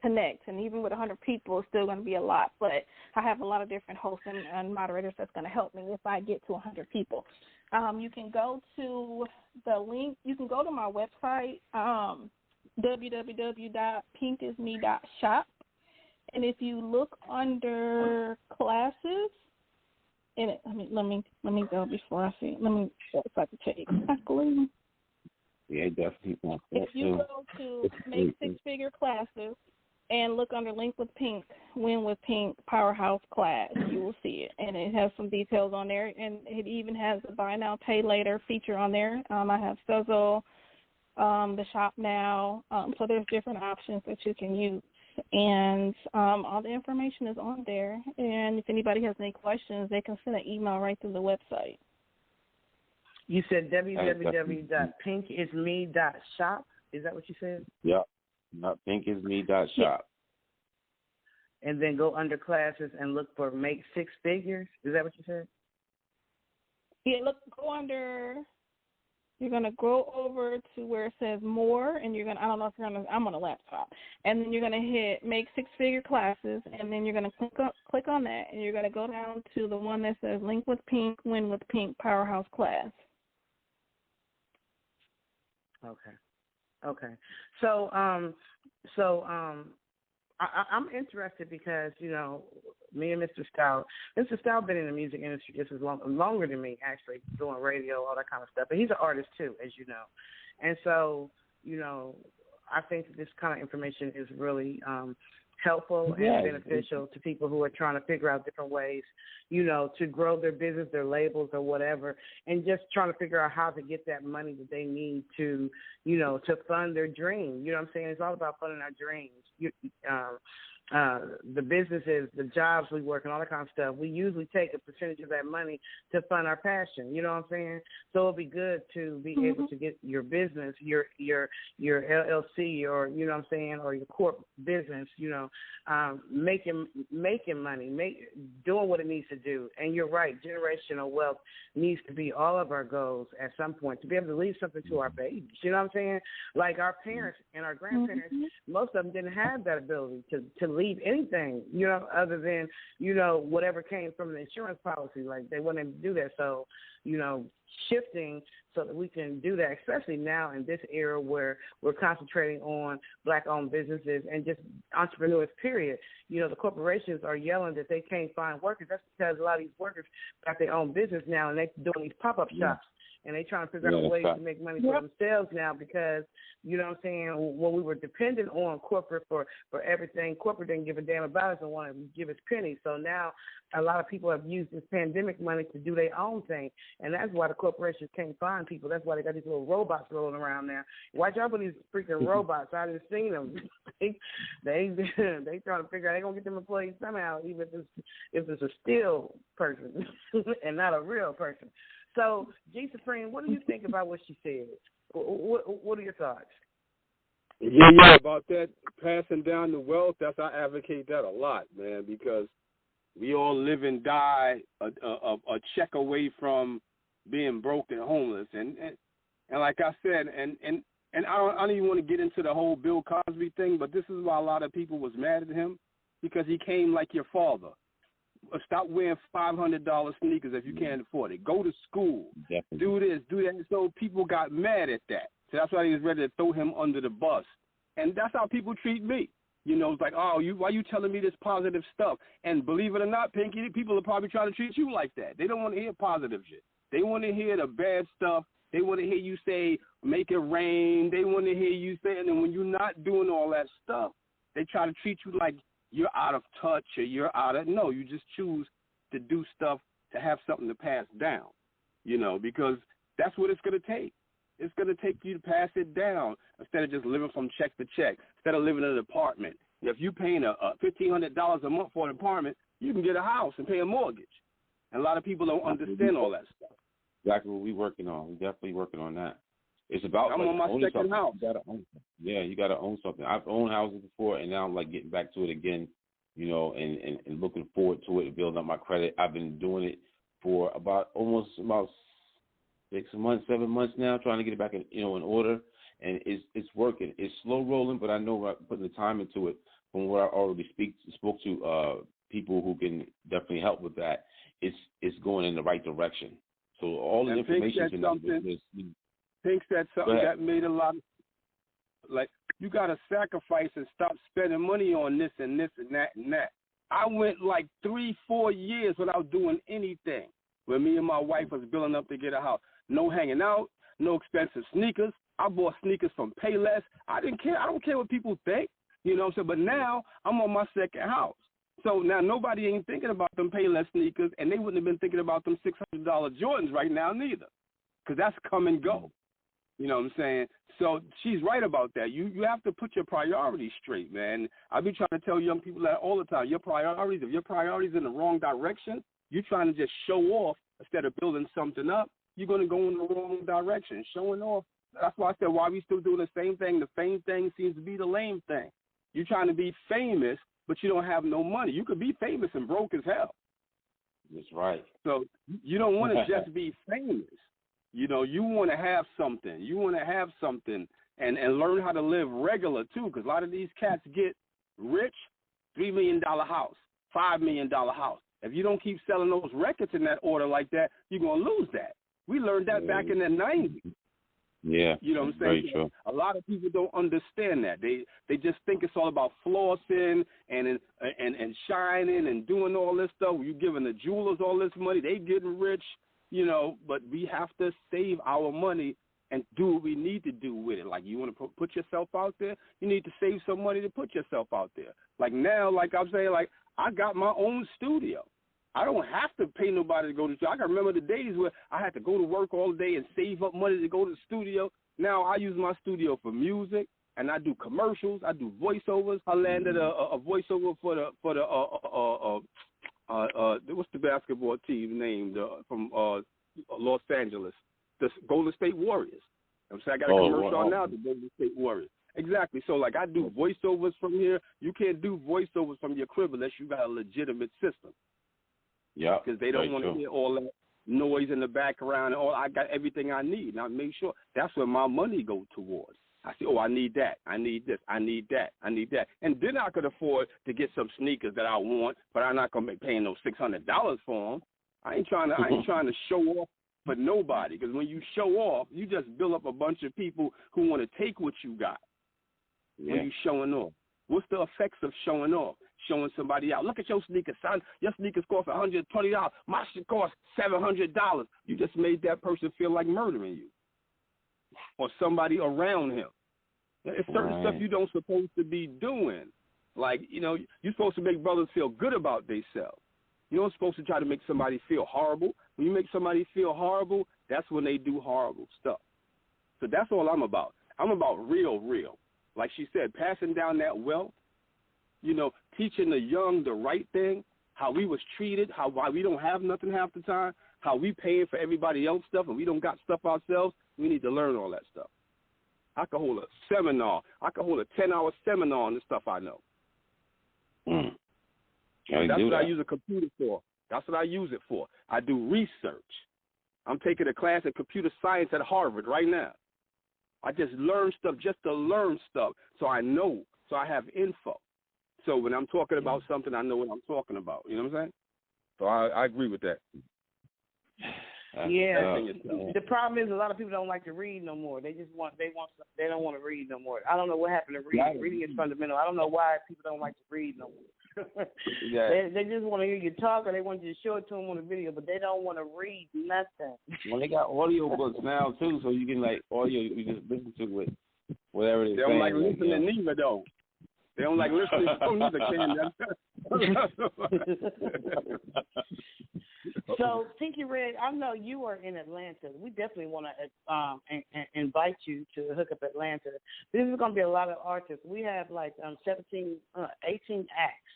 connect. And even with 100 people, it's still going to be a lot. But I have a lot of different hosts and moderators that's going to help me if I get to 100 people. You can go to the link. You can go to my website, www.pinkisme.shop. And if you look under classes, and let me go before I see. Let me so I can tell you exactly. Yeah, definitely. If you go to Make Six-Figure Classes and look under Link with Pink, Win with Pink Powerhouse class, you will see it, and it has some details on there, and it even has the Buy Now Pay Later feature on there. I have Sezzle, the Shop Now, so there's different options that you can use. And all the information is on there. And if anybody has any questions, they can send an email right through the website. You said www.pinkisme.shop. Is that what you said? Yep. Pinkisme.shop. And then go under classes and look for Make Six Figures. Is that what you said? Yeah, go under. You're going to go over to where it says more, and you're going to, I don't know if you're on, I'm on a laptop, and then you're going to hit Make Six-Figure Classes, and then you're going to click on that, and you're going to go down to the one that says Link with Pink, Win with Pink, Powerhouse Class. Okay. So, I'm interested because, me and Mr. Stout been in the music industry just as longer than me, actually, doing radio, all that kind of stuff. But he's an artist, too, as you know. And so, I think that this kind of information is really helpful and beneficial to people who are trying to figure out different ways, to grow their business, their labels or whatever, and just trying to figure out how to get that money that they need to, to fund their dream. You know what I'm saying? It's all about funding our dreams. The businesses, the jobs we work, and all that kind of stuff, we usually take a percentage of that money to fund our passion. You know what I'm saying? So it'll be good to be able to get your business, your LLC, or you know what I'm saying, or your corp business, making money, doing what it needs to do. And you're right, generational wealth needs to be all of our goals at some point, to be able to leave something to our babies. You know what I'm saying? Like our parents and our grandparents, most of them didn't have that ability to leave anything, other than, whatever came from the insurance policy. Like they wouldn't able to do that. So, shifting so that we can do that, especially now in this era where we're concentrating on Black-owned businesses and just entrepreneurs, period. The corporations are yelling that they can't find workers. That's because a lot of these workers got their own business now, and they're doing these pop-up shops. And they trying to figure out ways to make money for themselves now because, you know what I'm saying, when we were dependent on corporate for everything, corporate didn't give a damn about us and wanted to give us pennies. So now a lot of people have used this pandemic money to do their own thing. And that's why the corporations can't find people. That's why they got these little robots rolling around now. Watch out for these freaking robots. I done seen them. they trying to figure out they're going to get them employees somehow, even if it's a still person and not a real person. So, G Supreme, what do you think about what she said? What are your thoughts? Yeah, about that passing down the wealth, I advocate that a lot, man, because we all live and die a check away from being broke and homeless. And like I said, and I don't even want to get into the whole Bill Cosby thing, but this is why a lot of people was mad at him, because he came like your father. Stop wearing $500 sneakers if you can't afford it. Go to school. Definitely. Do this, do that. So people got mad at that. So that's why they was ready to throw him under the bus. And that's how people treat me. It's like, why you telling me this positive stuff? And believe it or not, Pinky, people are probably trying to treat you like that. They don't want to hear positive shit. They want to hear the bad stuff. They want to hear you say, make it rain. They want to hear you say, and then when you're not doing all that stuff, they try to treat you like you're out of touch or no, you just choose to do stuff to have something to pass down, because that's what it's going to take. It's going to take you to pass it down instead of just living from check to check, instead of living in an apartment. If you're paying $1,500 a month for an apartment, you can get a house and pay a mortgage. And a lot of people don't understand all that stuff. Exactly what we're working on. We're definitely working on that. It's about I'm on my second house. You gotta own something. I've owned houses before, and now I'm like getting back to it again. and looking forward to it and building up my credit. I've been doing it for about 7 months now, trying to get it back in order, and it's working. It's slow rolling, but I know I'm putting the time into it. From what I already spoke to people who can definitely help with that, it's going in the right direction. So all the information is in that business. Thinks that's something that made a lot of, like, you got to sacrifice and stop spending money on this and this and that and that. I went like 3-4 years without doing anything. When me and my wife was building up to get a house. No hanging out, no expensive sneakers. I bought sneakers from Payless. I didn't care. I don't care what people think. You know what I'm saying? But now I'm on my second house. So now nobody ain't thinking about them Payless sneakers, and they wouldn't have been thinking about them $600 Jordans right now neither, because that's come and go. You know what I'm saying? So she's right about that. You have to put your priorities straight, man. I be trying to tell young people that all the time. If your priorities in the wrong direction, you're trying to just show off instead of building something up, you're going to go in the wrong direction. Showing off. That's why I said, why we still doing the same thing? The fame thing seems to be the lame thing. You're trying to be famous, but you don't have no money. You could be famous and broke as hell. That's right. So you don't want to just be famous. You want to have something. You want to have something and learn how to live regular, too, because a lot of these cats get rich, $3 million house, $5 million house. If you don't keep selling those records in that order like that, you're going to lose that. We learned that back in the 90s. Yeah, you know what I'm saying? Very true. A lot of people don't understand that. They just think it's all about flossing and shining and doing all this stuff. You giving the jewelers all this money, they getting rich, but we have to save our money and do what we need to do with it. Like, you want to put yourself out there, you need to save some money to put yourself out there. Like now, like I'm saying, like I got my own studio. I don't have to pay nobody to go to the studio. I can remember the days where I had to go to work all day and save up money to go to the studio. Now I use my studio for music, and I do commercials. I do voiceovers. I landed a voiceover for the what's the basketball team named from Los Angeles, the Golden State Warriors. I'm saying I got a commercial on now, the Golden State Warriors. Exactly. So, like, I do voiceovers from here. You can't do voiceovers from your crib unless you got a legitimate system. Yeah, because they don't want to hear all that noise in the background. And I got everything I need. And I make sure that's where my money goes towards. I say, I need that. I need this. I need that. I need that. And then I could afford to get some sneakers that I want, but I'm not gonna be paying those $600 for them. I ain't trying to show off for nobody. Because when you show off, you just build up a bunch of people who want to take what you got. Yeah. When you showing off. What's the effects of showing off? Showing somebody out. Look at your sneakers, son. Your sneakers cost $120. My shit cost $700. You just made that person feel like murdering you or somebody around him. It's certain stuff you don't supposed to be doing. Like, you're supposed to make brothers feel good about themselves. You're not supposed to try to make somebody feel horrible. When you make somebody feel horrible, that's when they do horrible stuff. So that's all I'm about. I'm about real. Like she said, passing down that wealth, teaching the young the right thing, how we was treated, why we don't have nothing half the time, how we paying for everybody else's stuff and we don't got stuff ourselves. We need to learn all that stuff. I could hold a seminar. I could hold a 10-hour seminar on the stuff I know. That's what I use a computer for. That's what I use it for. I do research. I'm taking a class in computer science at Harvard right now. I just learn stuff just to learn stuff so I know, so I have info. So when I'm talking about something, I know what I'm talking about. You know what I'm saying? So I agree with that. Yeah. The problem is a lot of people don't like to read no more. They don't want to read no more. I don't know what happened to reading. Reading is fundamental. I don't know why people don't like to read no more. They just want to hear you talk, or they want you to show it to them on a video, but they don't want to read nothing. Well, they got audio books now too, so you can you just listen to it, whatever it is. They don't like listening neither, though. They don't like listening to neither, So, Pinky Red, I know you are in Atlanta. We definitely want to invite you to Hook Up Atlanta. This is going to be a lot of artists. We have 18 acts.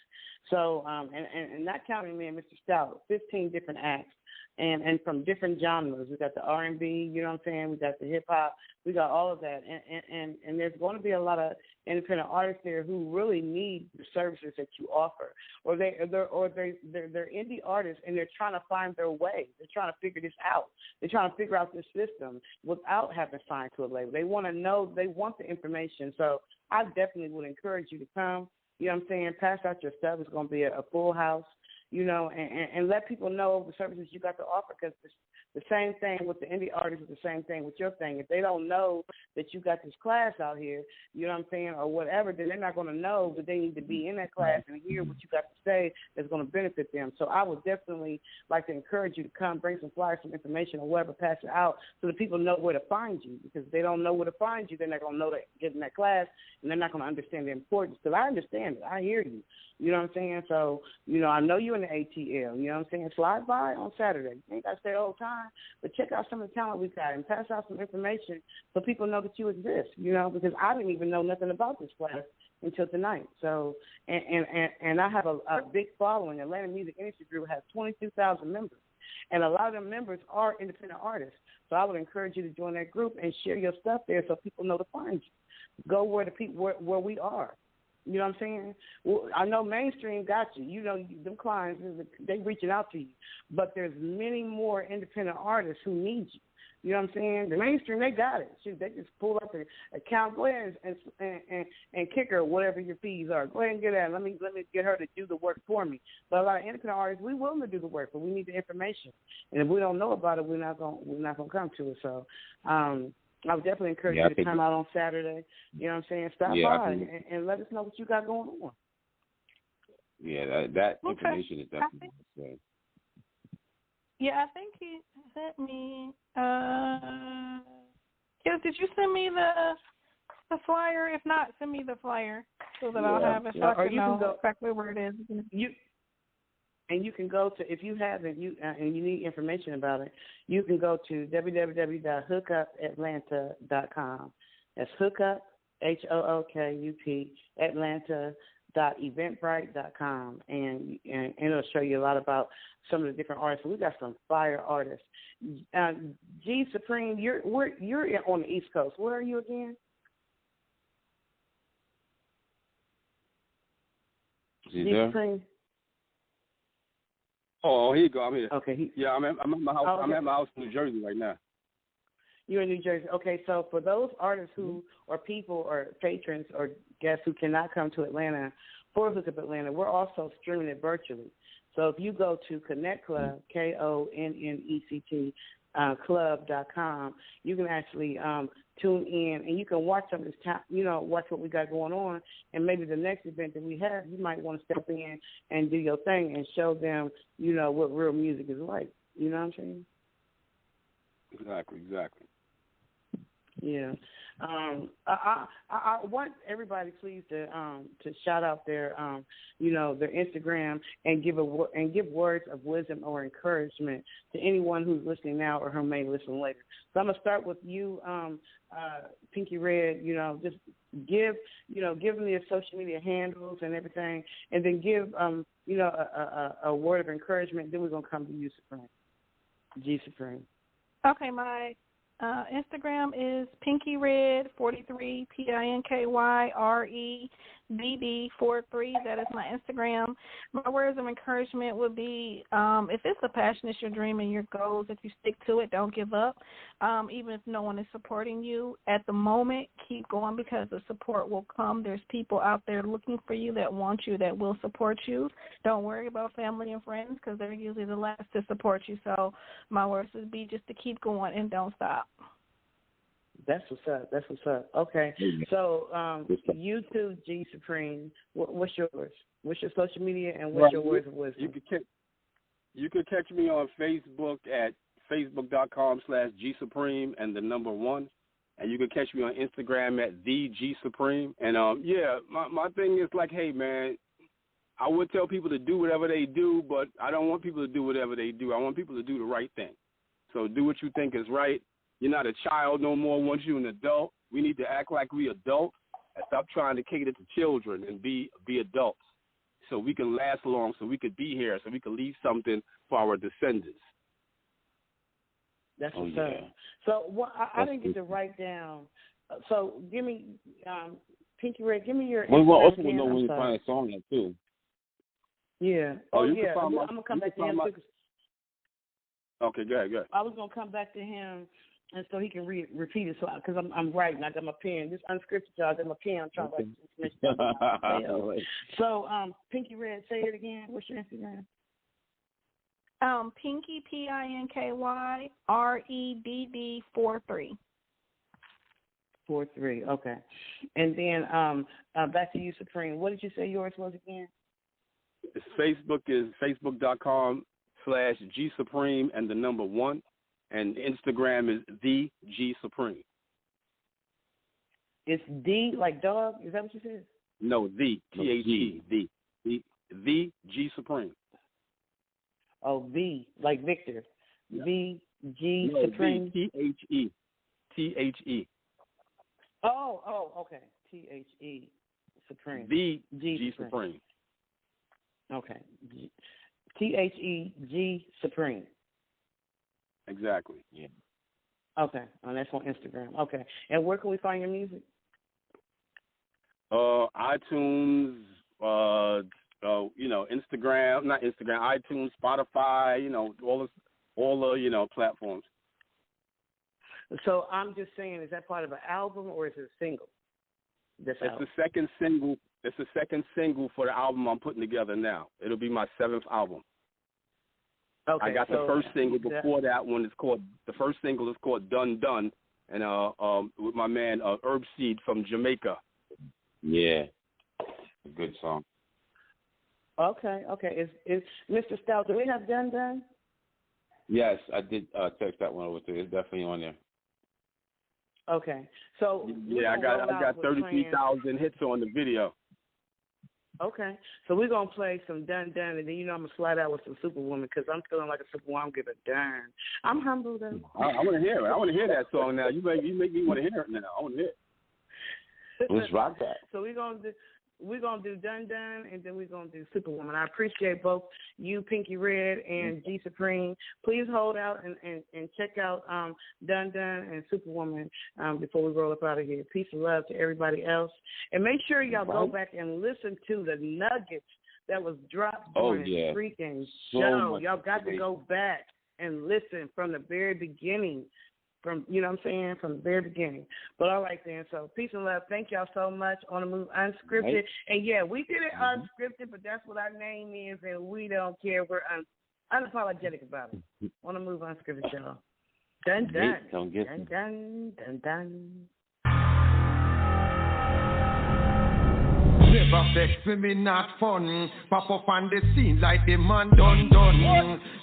So, and not counting me and Mr. Stout, 15 different acts. and from different genres. We got the R&B, you know what I'm saying? We got the hip hop. We got all of that, and there's going to be a lot of independent artists there who really need the services that you offer, or they're indie artists and they're trying to find their way. They're trying to figure this out. They're trying to figure out this system without having signed to a label. They want to know. They want the information. So I definitely would encourage you to come. You know what I'm saying? Pass out your stuff. It's going to be a full house, you know, and let people know the services you got to offer, because the same thing with the indie artists is the same thing with your thing. If they don't know that you got this class out here, you know what I'm saying, or whatever, then they're not going to know that they need to be in that class and hear what you got to say that's going to benefit them. So I would definitely like to encourage you to come, bring some flyers, some information, or whatever, pass it out so that people know where to find you, because if they don't know where to find you, they're not going to know that get in that class, and they're not going to understand the importance. Because I understand it. I hear you. You know what I'm saying? So, you know, I know you're in the ATL. You know what I'm saying? Slide by on Saturday. You ain't got to stay the whole time, but check out some of the talent we got and pass out some information so people know that you exist, you know, because I didn't even know nothing about this class until tonight. So, and I have a big following. Atlanta Music Industry Group has 22,000 members, and a lot of them members are independent artists. So I would encourage you to join that group and share your stuff there so people know to find you. Go where the people where we are. You know what I'm saying? Well, I know mainstream got you. You know, them clients, they reaching out to you. But there's many more independent artists who need you. You know what I'm saying? The mainstream, they got it. Shoot, they just pull up an account. Go ahead and kick her whatever your fees are. Go ahead and get that. Let me get her to do the work for me. But a lot of independent artists, we willing to do the work, but we need the information. And if we don't know about it, we're not gonna come to it. So I would definitely encourage you to come out on Saturday. You know what I'm saying? Stop by and let us know what you got going on. Yeah, that information is definitely necessary. Yeah, I think he sent me. Did you send me the flyer? If not, send me the flyer so that I'll have it so I can know exactly where it is. You can go to, if you haven't, and you need information about it, you can go to www.hookupatlanta.com. That's hookup, HOOKUP, Atlanta.eventbrite.com, and it'll show you a lot about some of the different artists. We got some fire artists. G Supreme, you're on the East Coast. Where are you again? G Supreme. Oh, here you go. I'm here. Okay. I'm at my house. I'm at my house in New Jersey right now. You're in New Jersey. Okay, so for those artists who, or people, or patrons, or guests who cannot come to Atlanta for Hookup Atlanta, we're also streaming it virtually. So if you go to Connect Club, KONNECT, club.com, you can actually tune in and you can watch some of this time, watch what we got going on, and maybe the next event that we have, you might want to step in and do your thing and show them, what real music is like. You know what I'm saying? Exactly. Yeah. I want everybody, please, to shout out their their Instagram and give words of wisdom or encouragement to anyone who's listening now or who may listen later. So I'm gonna start with you, Pinky Red. Just give them their social media handles and everything, and then give a word of encouragement. Then we're gonna come to you, Supreme. G Supreme. Okay, my Instagram is PinkyRed43, PinkyReddD43. That is my Instagram. My words of encouragement would be, if it's a passion, it's your dream and your goals, if you stick to it, don't give up. Even if no one is supporting you at the moment, keep going, because the support will come. There's people out there looking for you that want you, that will support you. Don't worry about family and friends, because they're usually the last to support you. So my words would be just to keep going and don't stop. That's what's up. Okay. So YouTube, G Supreme, what's yours? What's your social media and what's your words of wisdom? You could catch me on Facebook at facebook.com/G Supreme and the number 1. And you can catch me on Instagram at the G Supreme. And my thing is like, hey man, I would tell people to do whatever they do, but I don't want people to do whatever they do. I want people to do the right thing. So do what you think is right. You're not a child no more once you're an adult. We need to act like we adults and stop trying to cater to children and be adults, so we can last long, so we could be here, so we can leave something for our descendants. That's what's up. So I didn't get to write down. So give me, Pinky Red, give me your. We also will know when you find a song in too. Yeah. Yeah. I'm gonna come back to him. Okay, go ahead. I was gonna come back to him, and so he can repeat it. So because I'm writing, I got my pen. This unscripted, y'all. I got my pen. I'm trying to write this. So Pinky Red, say it again. What's your Instagram? Pinky PINKY REDD 43. 43. Okay. And then back to you, Supreme. What did you say yours was again? It's Facebook is facebook.com/G Supreme and the number 1, and Instagram is the G Supreme. It's D like dog. Is that what you said? No, the THE the G Supreme. Oh, V like Victor. V G no, Supreme. THE. Oh, okay. THE Supreme. The G Supreme. Okay. THEG Supreme. Exactly. Yeah. Okay. And that's on Instagram. Okay. And where can we find your music? iTunes, Instagram, not Instagram, iTunes, Spotify, all the platforms. So I'm just saying, is that part of an album or is it a single? It's the second single. It's the second single for the album I'm putting together now. It'll be my 7th album. Okay. I got the first single before that one. The first single is called Done Done, and with my man Herb Seed from Jamaica. Yeah, a good song. Okay. Is Mr. Stout? Do we have Done Done? Yes, I did text that one over to you. It's definitely on there. Okay, so I got 33,000 hits on the video. Okay, so we're gonna play some Dun Dun, and then I'm gonna slide out with some Superwoman because I'm feeling like a Superwoman. I don't give a darn. I'm humble though. I want to hear it. I want to hear that song now. You make me want to hear it now. I want to hear it. Let's rock that. So we're gonna do Dun Dun, and then we're gonna do Superwoman. I appreciate both you, Pinky Red, and G Supreme. Please hold out and check out Dun Dun and Superwoman before we roll up out of here. Peace and love to everybody else, and make sure y'all go back and listen to the nuggets that was dropped during the freaking show. Y'all got to go back and listen from the very beginning. From from the very beginning. But all right then, so peace and love. Thank y'all so much. On the Move Unscripted. Right. And yeah, we did it unscripted, but that's what our name is, and we don't care. We're unapologetic about it. On the Move Unscripted, y'all. Dun dun. Dun dun dun dun. Never vex me not fun. Pop up on the scene like the man done.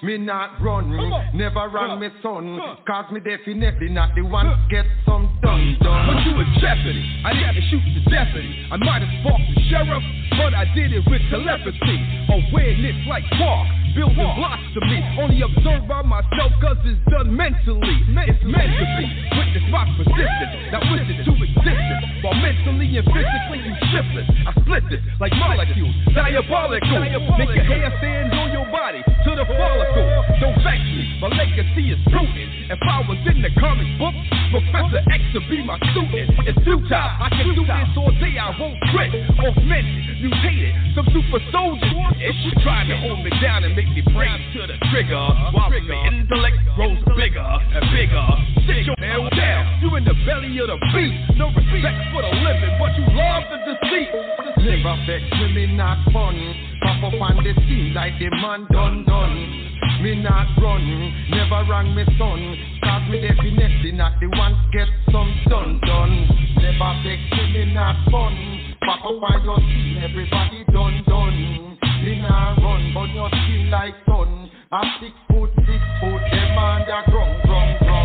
Me not run, never run me son. Cause me definitely not the one get some done. But you a jeopardy, I didn't shoot the deputy. I might have sparked the sheriff, but I did it with telepathy. Awareness like Quark, building blocks to me. Only observed by myself cause it's done mentally. It's meant to be, witness my persistence. Now wish it to existence. While mentally and physically you shiftless. I split this like molecules, diabolical. Make your hair stand on your body to the follicle. Don't vex me, my legacy is prudent. If I was in the comic book, Professor X would be my student. It's futile, I can do this all day, I won't quit. Augmented, mutated, some super soldiers. It's trying to hold me down and make me break to the trigger. While my intellect grows bigger and bigger. Sit your hell down, you in the belly of the beast. No respect for the living, but you love the deceit. Never vex me not fun. Pop up on the scene like the man done. Me not run, never rang me son. Cause me definitely not the one get some done. Never vex me not fun. Pop up on your scene, everybody done. Me not run, but your skin like sun. I'm 6 foot, them on the ground.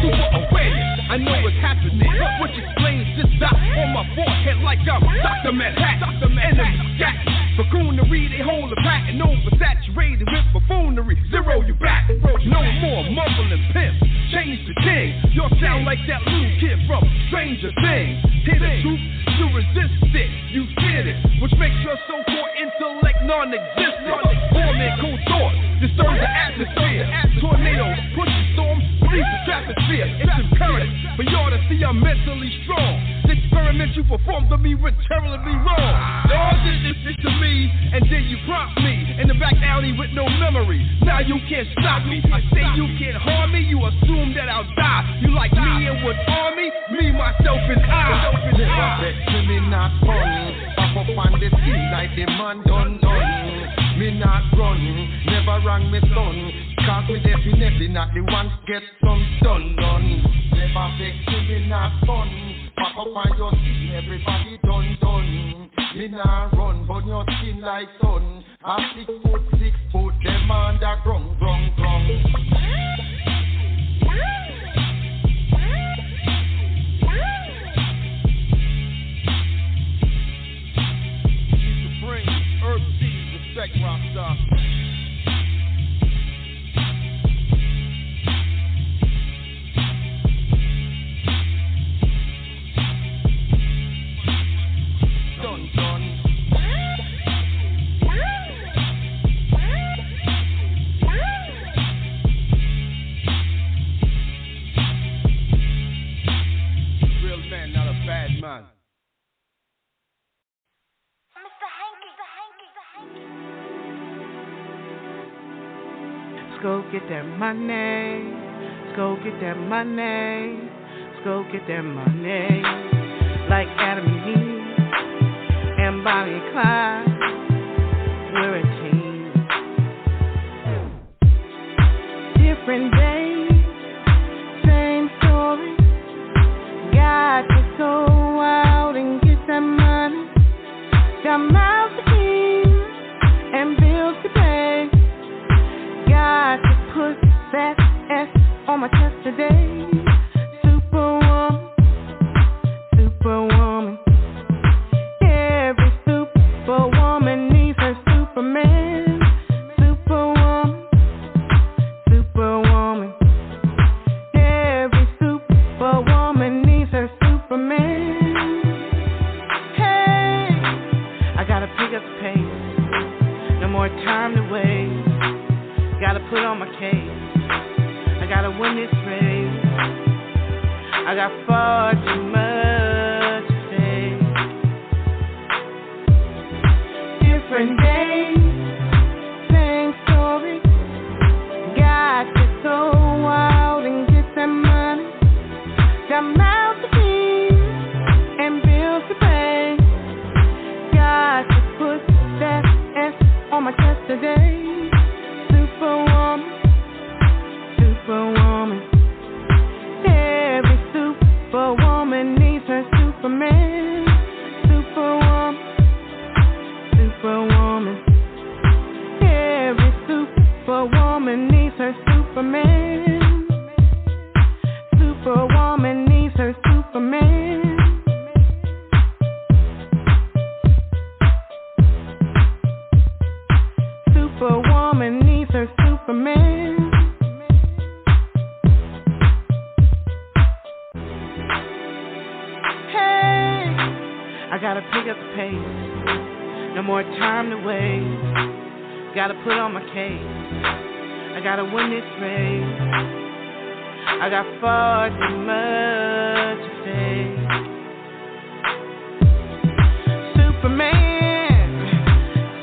Super awareness, I know what's happening. Which explains this dot on my forehead like I'm Dr. Manhattan. Enemy got me. Buffoonery, they hold a patent oversaturated with buffoonery. Zero you back. No more mumbling pimps. change the king. Y'all sound like that little kid from Stranger Things. Hear the truth, you resist it, you feared it, which makes your so-called intellect non-existent. Torment, cold thoughts, disturb the atmosphere. Tornadoes, pushing storms, release the atmosphere. It's imperative for y'all to see I'm mentally strong. The experiment you performed to me was terribly wrong. Y'all did this to me, and then you prompt me in the back alley with no memory. Now you can't stop me. I say you can't harm me, you assume that I'll die. You like me and would harm me, me, myself, and I. Never vex me not fun. Pop up on the scene like the man done. Me not run, never wrong me son. Cause me definitely not the one get some done. Never vex me not fun. Pop up on your scene, everybody done. Me not run, burn your skin like sun. I'm 6 foot, them underground, grung. Herb seeds, respect rockstar. Done. Real man, not a bad man. Let's go get that money. Let's go get that money. Let's go get that money. Like Adam and Eve and Bonnie and Clyde, we're a team. Different days, same story. Got to go out and get that money. Got mouths to feed and bills to pay. Got to put that S on my chest today. Superwoman. Every superwoman needs her Superman. Superwoman. Every superwoman needs her Superman. Hey, I gotta pick up the pace. No more time to waste. Gotta put on my case. I gotta win this race. I got far too much to say. Different days, same story. Got to go out and get that money. Got mouths to feed and bills to pay. Got to put that S on my chest today. Superwoman. Every superwoman needs her Superman. Superwoman. Every superwoman needs her Superman. Superwoman needs her Superman. Superwoman needs her Superman. Hey, I gotta pick up the pace. No more time to waste. Gotta put on my case. I gotta win this race. I got far too much to say. Superman,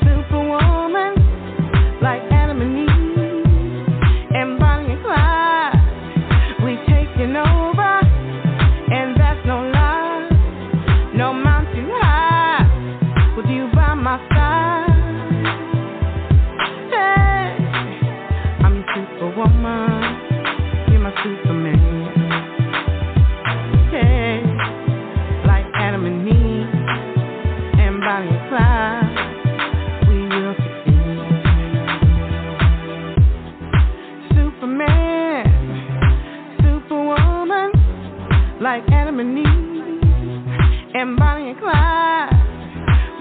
superwoman, like Adam and Eve and Bonnie and Clyde. We taking over, and that's no lie. No mountain high, with you by my side. Hey, I'm your superwoman, you're my Superman. Hey, like Adam and Eve and Bonnie and Clyde, we will succeed. Superman, superwoman, like Adam and Eve and Bonnie and Clyde,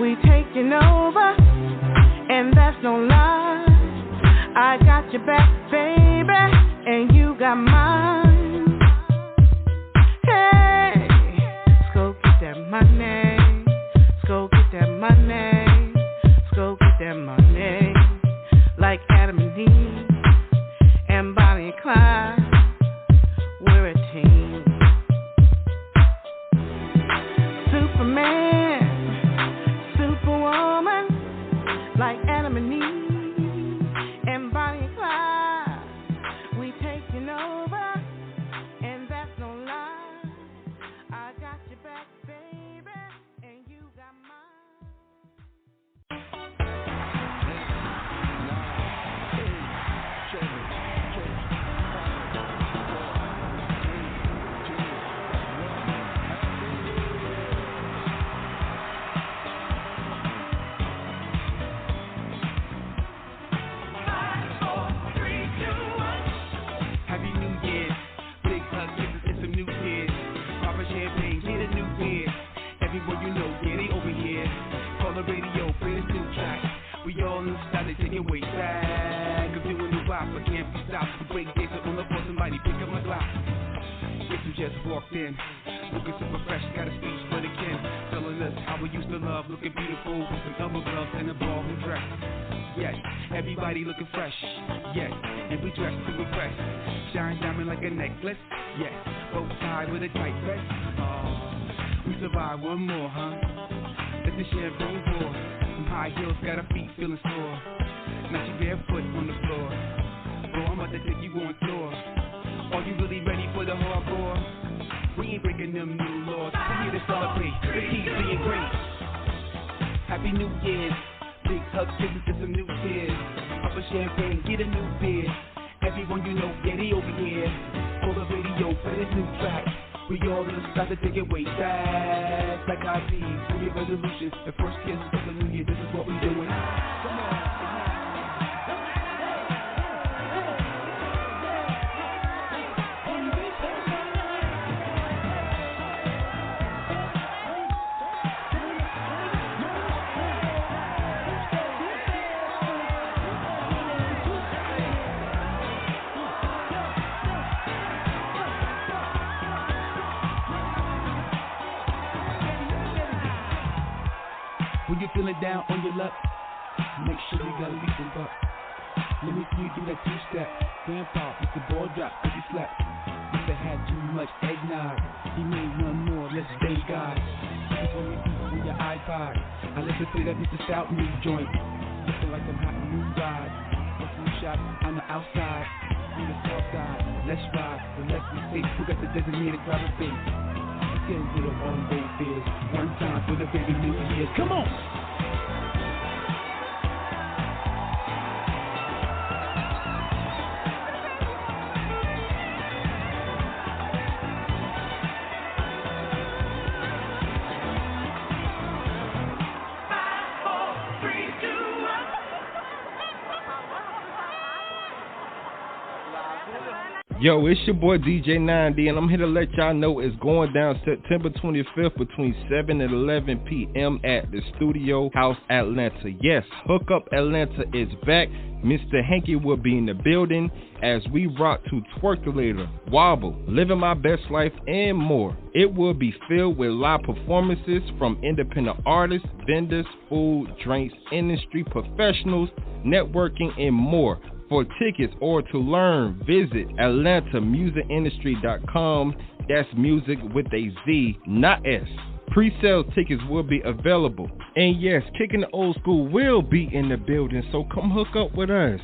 we taking over, and that's no lie. I got your back, baby, and you got mine. Everyone you know, yeah, they over here. Call the radio, play this new track. We all in style, they take it way back. I'm doing the rock, but can't be stopped. The break dancer on the floor, somebody pick up my Glock. Yes, who just walked in, looking super fresh, got a speech for the kin, telling us how we used to love, looking beautiful with some elbow gloves and a ball and dress. Yes, everybody looking fresh. Yes, and we dressed to impress. Shine diamond like a necklace. Yes, bow tie with a tight vest. We survived one more, huh? Let the champagne pour. Some high heels got her feet feeling sore. Now she barefoot on the floor. Bro, I'm about to take you on tour. Are you really ready for the hardcore? We ain't breaking them new laws. We're here to celebrate. The keys being great. Happy New Year's. Big hugs, kisses, and some new tears. Up a champagne, get a new beer. Everyone you know, yeah, they over here. Call the radio, play this new track. We all in the start to take it way back. Like our New Year resolution. The first kiss of the new year, this is what we doing. Come on. When you're feeling down on your luck, make sure you got a leaping buck. Let me see you do that two-step. Grandpa, it's the ball drop if you slept. Mr. had too much eggnog. He made one more, let's thank God. This is what we do on your iPod. I listen to that Mr. Stout new joint. Looking like I'm hot new ride. A few shots on the outside. On the south side, let's ride. The left is safe. We got the designated driver space. Get into the all day fears. One time for the baby New Year's. Come on! Yo, it's your boy DJ 9D, and I'm here to let y'all know it's going down September 25th between 7 and 11 p.m. at the Studio House Atlanta. Yes, Hook Up Atlanta is back. Mr. Hanky will be in the building as we rock to Twerkulator, Wobble, Living My Best Life, and more. It will be filled with live performances from independent artists, vendors, food, drinks, industry professionals, networking, and more. For tickets or to learn, visit AtlantaMusicIndustry.com. That's music with a Z, not S. Pre-sale tickets will be available. And yes, Kicking the Old School will be in the building, so come hook up with us.